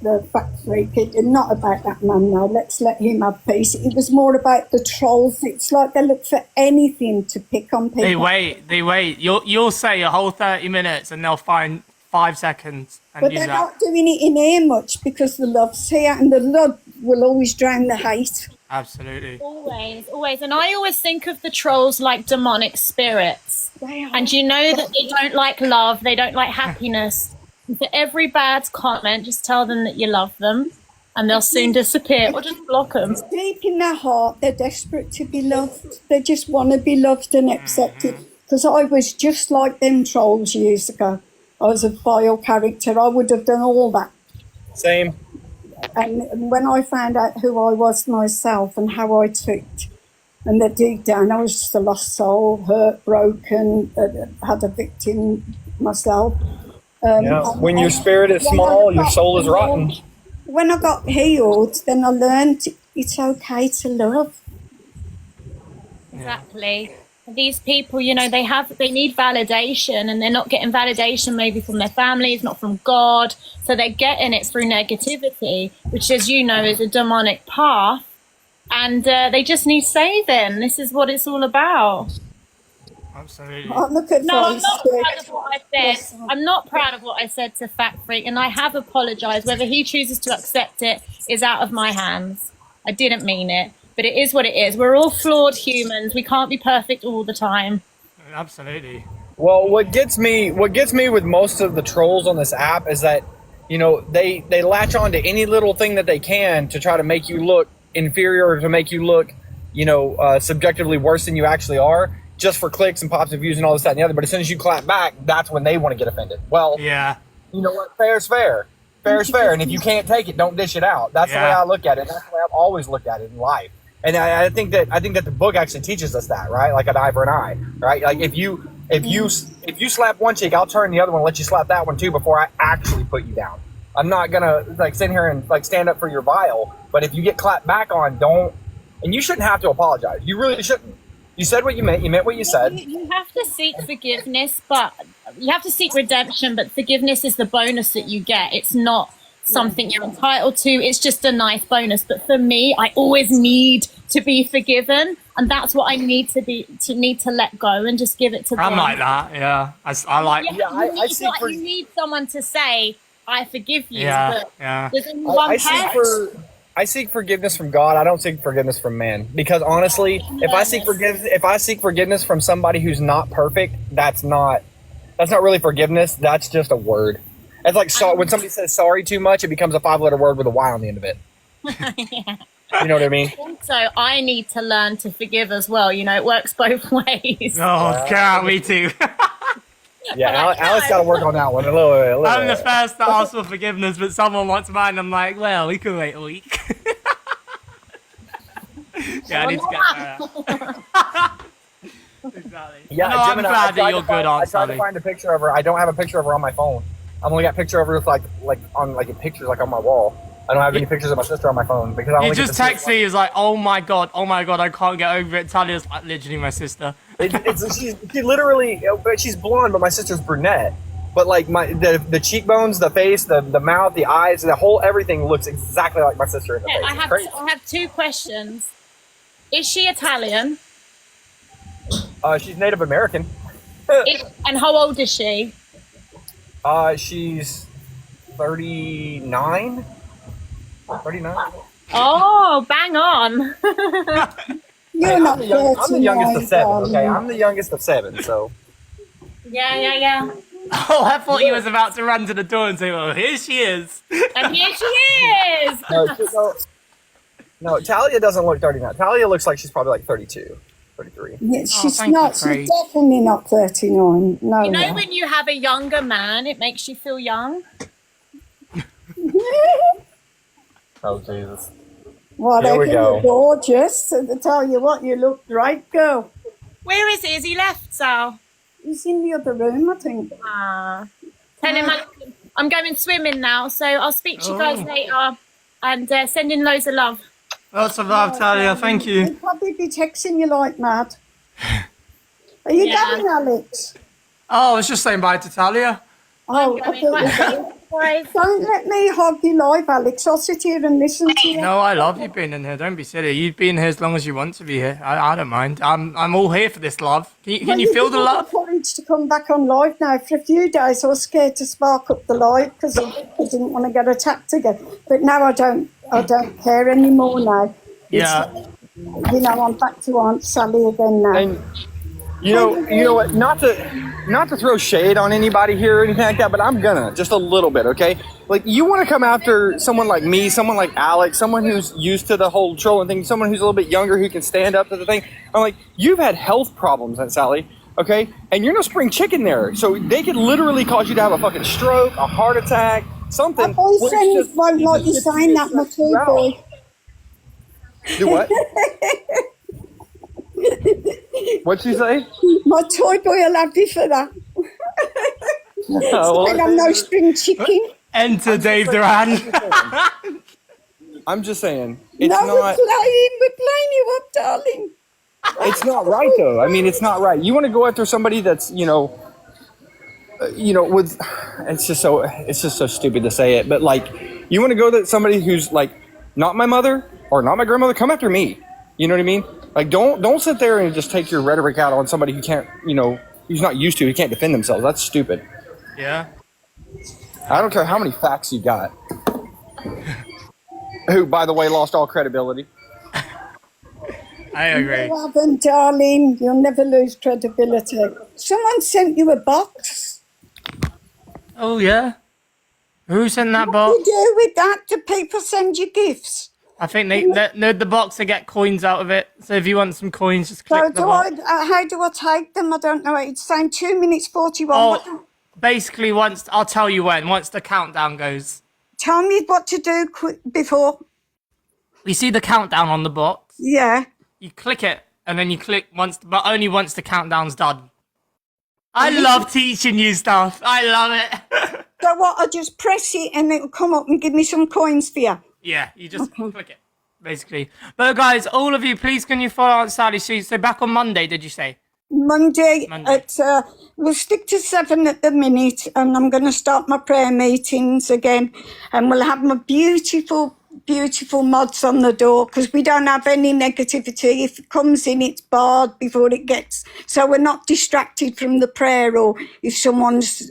S7: the fact freak. Not about that man. Now let's let him have peace. It was more about the trolls. It's like they look for anything to pick on people.
S1: They wait. You'll say a whole 30 minutes, and they'll find 5 seconds. And
S7: But they're not doing it in here much because the love's here, and the love will always drown the hate.
S1: Absolutely.
S10: Always. And I always think of the trolls like demonic spirits. And you know that they don't like love, they don't like happiness. And for every bad comment, just tell them that you love them and they'll soon disappear, or just block them.
S7: It's deep in their heart, they're desperate to be loved. They just want to be loved and accepted. Because I was just like them trolls years ago. I was a vile character. I would have done all that.
S9: Same.
S7: And when I found out who I was myself and how I tricked, and that deep down I was just a lost soul, hurt, broken, had a victim myself.
S9: When your spirit is small, your soul is rotten.
S7: When I got healed, then I learned it's okay to love.
S10: Exactly. These people, they need validation, and they're not getting validation maybe from their families, not from God. So they're getting it through negativity, which, as you know, is a demonic path. And they just need saving. This is what it's all about.
S1: Absolutely.
S7: Oh, look at
S10: No, I'm not proud of what I said. I'm not proud of what I said to Fact Freak, and I have apologized. Whether he chooses to accept it is out of my hands. I didn't mean it. But it is what it is. We're all flawed humans. We can't be perfect all the time.
S1: Absolutely.
S9: Well, what gets me with most of the trolls on this app is that, they latch on to any little thing that they can to try to make you look inferior, or to make you look, subjectively worse than you actually are, just for clicks and pops and views and all this, that, and the other. But as soon as you clap back, that's when they want to get offended. Well,
S1: yeah.
S9: You know what? Fair is fair. Fair is fair. And if you can't take it, don't dish it out. That's the way I look at it. That's the way I've always looked at it in life. And I think that the book actually teaches us that, right? Like an eye for an eye, right? Like if you slap one cheek, I'll turn the other one and let you slap that one too before I actually put you down. I'm not gonna sit here and stand up for your bile. But if you get clapped back on, don't. And you shouldn't have to apologize. You really shouldn't. You said what you meant. You meant what you said.
S10: You have to seek forgiveness, but you have to seek redemption. But forgiveness is the bonus that you get. It's not something you're entitled to. It's just a nice bonus. But for me, I always need to be forgiven, and that's what I need to let go and just give it to God.
S1: I'm like that. Yeah, I like.
S10: Yeah, you need someone to say, "I forgive you." But there's only one person.
S9: I seek forgiveness from God. I don't seek forgiveness from man, because honestly, if I seek forgiveness from somebody who's not perfect, that's not really forgiveness. That's just a word. It's like when somebody says sorry too much, it becomes a 5-letter word with a Y on the end of it.
S10: Yeah.
S9: You know what I mean?
S10: So I need to learn to forgive as well. It works both ways.
S1: Oh, God, me too.
S9: Yeah, Alex got to work on that one a little
S1: I'm the first to ask for forgiveness, but someone wants mine. I'm like, well, we can wait a week. Yeah, I need to get that. Exactly.
S9: Yeah,
S1: no, I'm glad that you're good on
S9: I tried to find a picture of her. I don't have a picture of her on my phone. I've only got a picture of her like on pictures on my wall. I don't have any pictures of my sister on my phone because I only
S1: just text me. He's like, oh my god, I can't get over it. Talia's like literally my sister.
S9: She literally, she's blonde, but my sister's brunette. But like the cheekbones, the face, the mouth, the eyes, the whole everything looks exactly like my sister in the face.
S10: I have 2 questions. Is she Italian?
S9: She's Native American.
S10: And how old is she?
S9: She's 39. 39.
S10: Oh, bang on.
S7: I'm
S9: the youngest of 7. Okay, I'm the youngest of 7. So.
S10: Yeah.
S1: Oh, I thought he was about to run to the door and say, "Well, here she is."
S10: And here she is.
S9: No, Talia doesn't look 39. Talia looks like she's probably like 32, 33.
S7: Yeah, she's not. She's definitely not 39. No.
S10: When you have a younger man, it makes you feel young.
S9: Oh Jesus!
S7: Well,
S9: here we go.
S7: Gorgeous. To tell you what, you look great, girl.
S10: Where is he? Is he left, Sal?
S7: He's in the other room, I think.
S10: Tell him I'm going swimming now, so I'll speak to you guys later, and sending loads of love.
S1: Lots of love, Talia. Thank you.
S7: He'll probably be texting you like mad. Are you going, Alex?
S1: Oh, I was just saying bye to Talia.
S7: Oh, don't let me hog you live, Alex. I'll sit here and listen to you.
S1: No, I love you being in here. Don't be silly. You've been here as long as you want to be here. I don't mind. I'm all here for this love. Can you feel the love?
S7: Courage to come back on live now. For a few days, I was scared to spark up the live because I didn't want to get attacked again. But now I don't care anymore now.
S1: Yeah.
S7: You know, I'm back to Aunt Sally again now.
S9: And you know what? Not to throw shade on anybody here or anything like that, but I'm gonna just a little bit, okay? Like, you want to come after someone like me, someone like Alex, someone who's used to the whole trolling thing, someone who's a little bit younger who can stand up to the thing. I'm like, you've had health problems, Aunt Sally, okay? And you're no spring chicken there, so they could literally cause you to have a fucking stroke, a heart attack, something.
S7: My boyfriend won't like you saying that, my too boy.
S9: Do what? What'd you say?
S7: My toy boy will have you for that.
S9: Well,
S7: I'm no spring chicken.
S1: Enter Dave Duran.
S9: I'm just saying. It's
S7: No,
S9: not.
S7: we're playing you up, darling.
S9: It's not right, though. I mean, it's not right. You want to go after somebody that's, with. It's just so stupid to say it, but like, you want to go to somebody who's like not my mother or not my grandmother. Come after me. You know what I mean? Like, don't sit there and just take your rhetoric out on somebody who can't, who's not used to, who can't defend themselves. That's stupid.
S1: Yeah.
S9: I don't care how many facts you got. Who, by the way, lost all credibility.
S1: I agree.
S7: You haven't, darling. You'll never lose credibility. Someone sent you a box.
S1: Oh, yeah? Who sent that box?
S7: What do you do with that? Do people send you gifts?
S1: I think the box to get coins out of it. So if you want some coins, just click the box.
S7: How do I take them? I don't know. It's saying 2 minutes 41.
S1: Oh, basically, I'll tell you once the countdown goes.
S7: Tell me what to do before.
S1: You see the countdown on the box?
S7: Yeah.
S1: You click it, and then you click but only once the countdown's done. I love teaching you stuff. I love it.
S7: So what? I just press it and it'll come up and give me some coins for you.
S1: Yeah, you just click it, basically. But guys, all of you, please can you follow Aunt Sally? So back on Monday, did you say?
S7: Monday. We'll stick to 7 at the minute, and I'm going to start my prayer meetings again, and we'll have my beautiful mods on the door because we don't have any negativity. If it comes in, it's barred before it gets. So we're not distracted from the prayer, or if someone's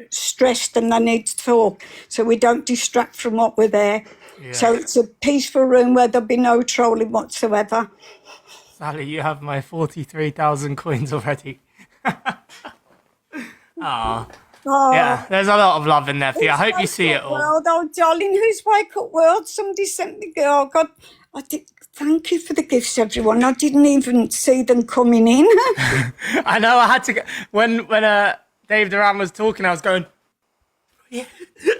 S7: stressed and they need to talk, so we don't distract from what we're there. Yeah. So it's a peaceful room where there'll be no trolling whatsoever.
S1: Sally, you have my 43,000 coins already. Yeah, there's a lot of love in there for you. I hope you see it all.
S7: World, oh, darling, whose Wake Up World? Somebody sent me. Oh, God. Thank you for the gifts, everyone. I didn't even see them coming in.
S1: I know, I had to go. When Dave Duran was talking, I was going, yeah.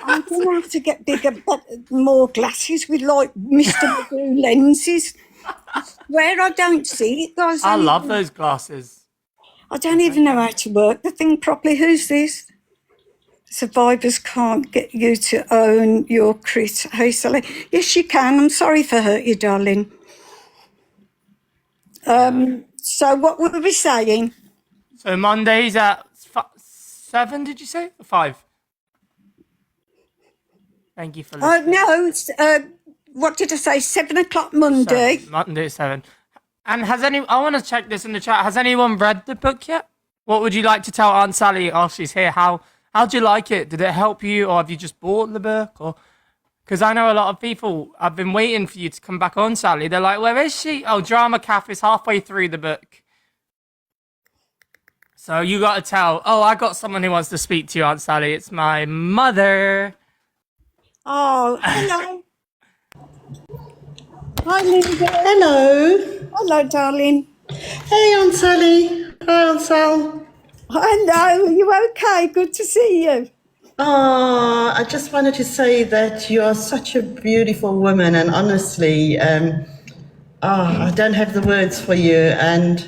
S7: I'm going to have to get bigger, more glasses with, like, Mr. Magoo lenses. Where I don't see it, guys.
S1: I love those glasses.
S7: I don't even know how to work the thing properly. Who's this? Survivors can't get you to own your crit. Hey, Sally. Yes, you can. I'm sorry for hurt you, darling. So what were we saying?
S1: So Monday's at 7, did you say? 5? Thank you for listening.
S7: No, what did I say? 7 o'clock Monday.
S1: 7. Monday at 7. And I want to check this in the chat. Has anyone read the book yet? What would you like to tell Aunt Sally while she's here? How'd you like it? Did it help you, or have you just bought the book? Or because I know a lot of people have been waiting for you to come back on, Sally. They're like, where is she? Oh, Drama Cafe is halfway through the book. So you got to tell. Oh, I got someone who wants to speak to you, Aunt Sally. It's my mother.
S7: Oh, hello. Hi, Linda.
S11: Hello.
S7: Hello, darling.
S11: Hey, Aunt Sally. Hi, Aunt Sal.
S7: Hello. Are you okay? Good to see you.
S11: I just wanted to say that you are such a beautiful woman, and honestly, I don't have the words for you, and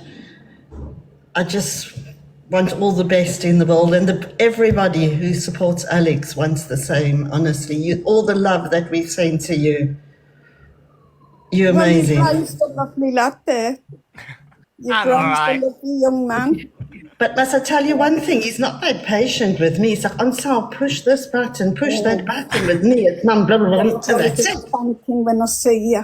S11: I just want all the best in the world, and everybody who supports Alex wants the same. Honestly, all the love that we've sent to you. You're amazing.
S7: Well, you've raised a lovely lad there. You've
S1: I'm
S7: raised
S1: alright.
S7: a lovely young man.
S11: But must I tell you one thing? He's not that patient with me. He's like, Ansel, push this button, push that button with me. It's mum, blah, blah, blah. And that's it.
S7: Thanking when I see you.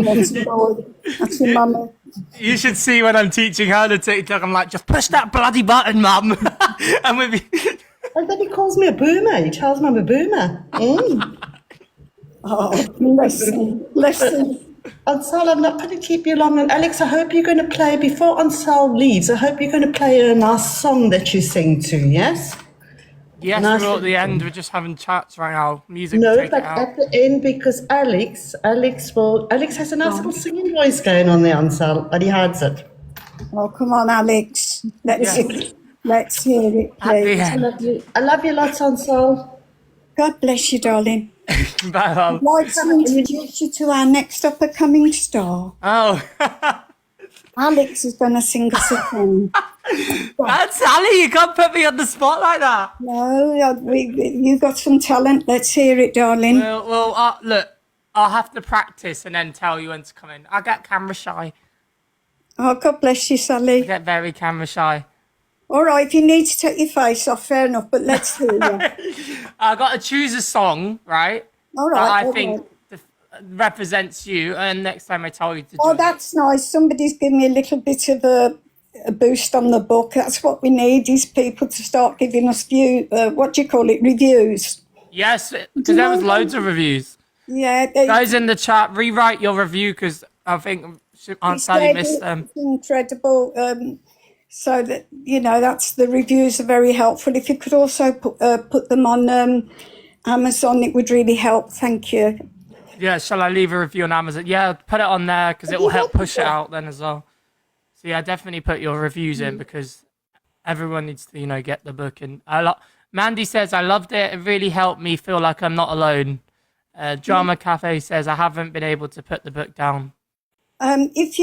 S7: That's good. That's your mummy.
S1: You should see when I'm teaching her to TikTok. I'm like, just push that bloody button, mum. And with me.
S11: And then he calls me a boomer. He tells me I'm a boomer.
S7: Oh, listen, listen.
S11: Ansel, I'm not going to keep you long. And Alex, I hope you're going to play, before Ansel leaves, I hope you're going to play a nice song that you sing to, yes?
S1: Yes,
S11: Nice.
S1: we're at the end. We're just having chats right now. Music.
S11: No,
S1: take
S11: but
S1: it out.
S11: at the end, because Alex has a nice little singing voice going on there, Ansel, and he hides it.
S7: Oh, come on, Alex. Let's hear it,
S1: At the
S7: please.
S1: end.
S11: I love you lots, Ansel.
S7: God bless you, darling.
S1: Bye, mum.
S7: I'd like to introduce you to our next up-and-coming star.
S1: Oh.
S7: Alex is going to sing us a song.
S1: That's Sally. You can't put me on the spot like that.
S7: No, you got some talent. Let's hear it, darling.
S1: Well, look, I'll have to practice and then tell you when to come in. I get camera shy.
S7: Oh, God bless you, Sally.
S1: I get very camera shy.
S7: All right, if you need to take your face off, fair enough, but let's hear you.
S1: I got to choose a song, right?
S7: All
S1: That
S7: right.
S1: I think represents you, and next time I tell you to.
S7: Oh, that's nice. Somebody's given me a little bit of a boost on the book. That's what we need, is people to start giving us reviews.
S1: Yes, because there was loads of reviews.
S7: Yeah.
S1: Guys in the chat, rewrite your review, because I think Aunt Sally missed them.
S7: It's incredible. So that, that's the reviews are very helpful. If you could also put them on Amazon, it would really help. Thank you.
S1: Yeah, shall I leave a review on Amazon? Yeah, put it on there because it will help push it out then as well. So yeah, definitely put your reviews in because everyone needs to, get the book. And Mandy says, I loved it. It really helped me feel like I'm not alone. Drama Cafe says, I haven't been able to put the book down.
S7: If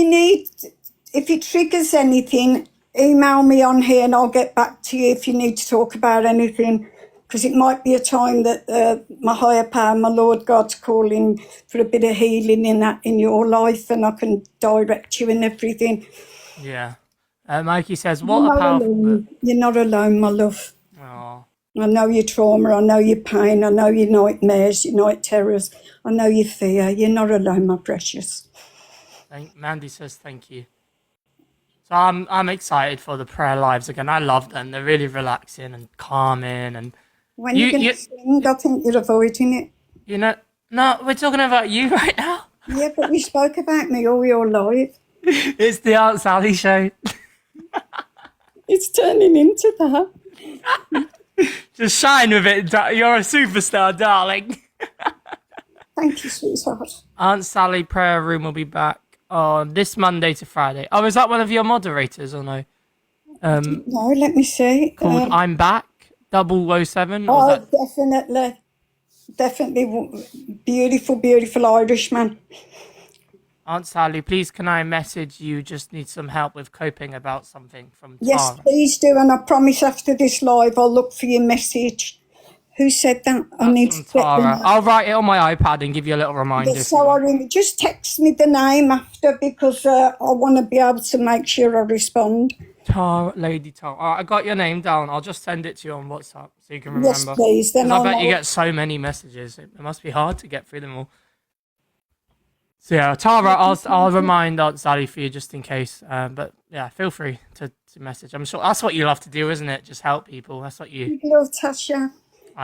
S7: it triggers anything, email me on here and I'll get back to you if you need to talk about anything. Because it might be a time that my higher power, my Lord God's calling for a bit of healing in your life, and I can direct you and everything.
S1: Yeah. Mikey says, what a powerful book.
S7: You're not alone, my love.
S1: Aww.
S7: I know your trauma, I know your pain, I know your nightmares, your night terrors, I know your fear. You're not alone, my precious.
S1: Mandy says thank you. So I'm excited for the prayer lives again. I love them. They're really relaxing and calming and.
S7: When you're going to sing, I think you're avoiding it.
S1: No, we're talking about you right now.
S7: Yeah, but we spoke about me all your life.
S1: It's the Aunt Sally show.
S7: It's turning into that.
S1: Just shine with it. You're a superstar, darling.
S7: Thank you, sweetheart.
S1: Aunt Sally Prayer Room will be back on this Monday to Friday. Oh, is that one of your moderators or no?
S7: No, let me see.
S1: Called I'm Back. 007?
S7: Oh, definitely beautiful, beautiful Irishman.
S1: Aunt Sally, please can I message you? Just need some help with coping about something from Tara.
S7: Yes, please do, and I promise after this live I'll look for your message. Who said that? I need to get
S1: Tara. I'll write it on my iPad and give you a little reminder.
S7: So just text me the name after because I want to be able to make sure I respond.
S1: Tara, Lady Tara. All right, I got your name down. I'll just send it to you on WhatsApp so you can remember.
S7: Yes, please. Then
S1: I bet you get so many messages. It must be hard to get through them all. So yeah, Tara, I'll remind Aunt Sally for you just in case. But yeah, feel free to message. I'm sure that's what you love to do, isn't it? Just help people. That's what you
S7: love, Tasha.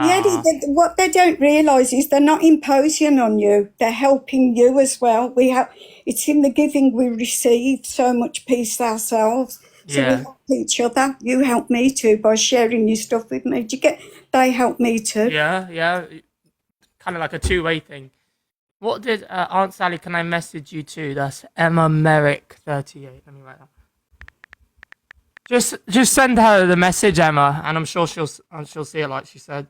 S7: Yeah, what they don't realise is they're not imposing on you. They're helping you as well. It's in the giving we receive so much peace ourselves. So we help each other. You help me too by sharing your stuff with me. They help me too.
S1: Yeah. Kind of like a two-way thing. What did Aunt Sally, can I message you too? That's Emma Merrick 38. Let me write that. Just send her the message, Emma, and I'm sure she'll see it like she said.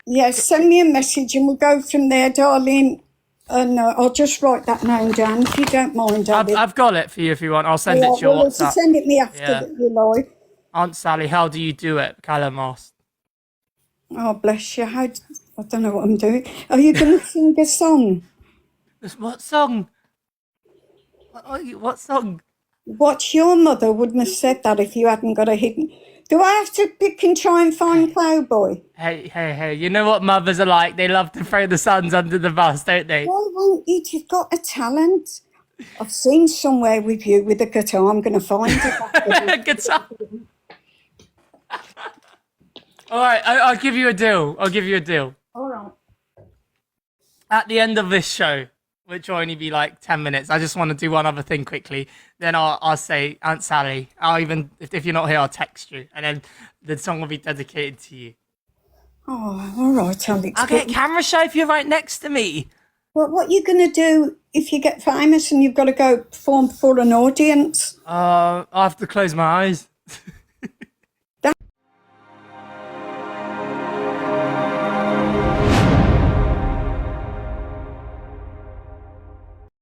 S7: Yes, send me a message and we'll go from there, darling. And I'll just write that name down if you don't mind, darling.
S1: I've got it for you if you want. I'll send it to your WhatsApp.
S7: Send it me after you like.
S1: Aunt Sally, how do you do it? Callum asked.
S7: Oh, bless you. I don't know what I'm doing. Are you going to sing a song?
S1: What song? What song?
S7: What your mother wouldn't have said that if you hadn't got a hidden. Do I have to pick and try and find Cowboy?
S1: Hey, you know what mothers are like? They love to throw the sons under the bus, don't they?
S7: Why won't you? You've got a talent. I've seen somewhere with you with a guitar. I'm going to find it.
S1: Guitar. All right, I'll give you a deal.
S7: All right.
S1: At the end of this show, which will only be like 10 minutes, I just want to do one other thing quickly. Then I'll say, Aunt Sally, I'll even, if you're not here, I'll text you. And then the song will be dedicated to you.
S7: Oh, all right, Alex.
S1: I'll get a camera show if you're right next to me.
S7: Well, what are you going to do if you get famous and you've got to go perform before an audience?
S1: I have to close my eyes.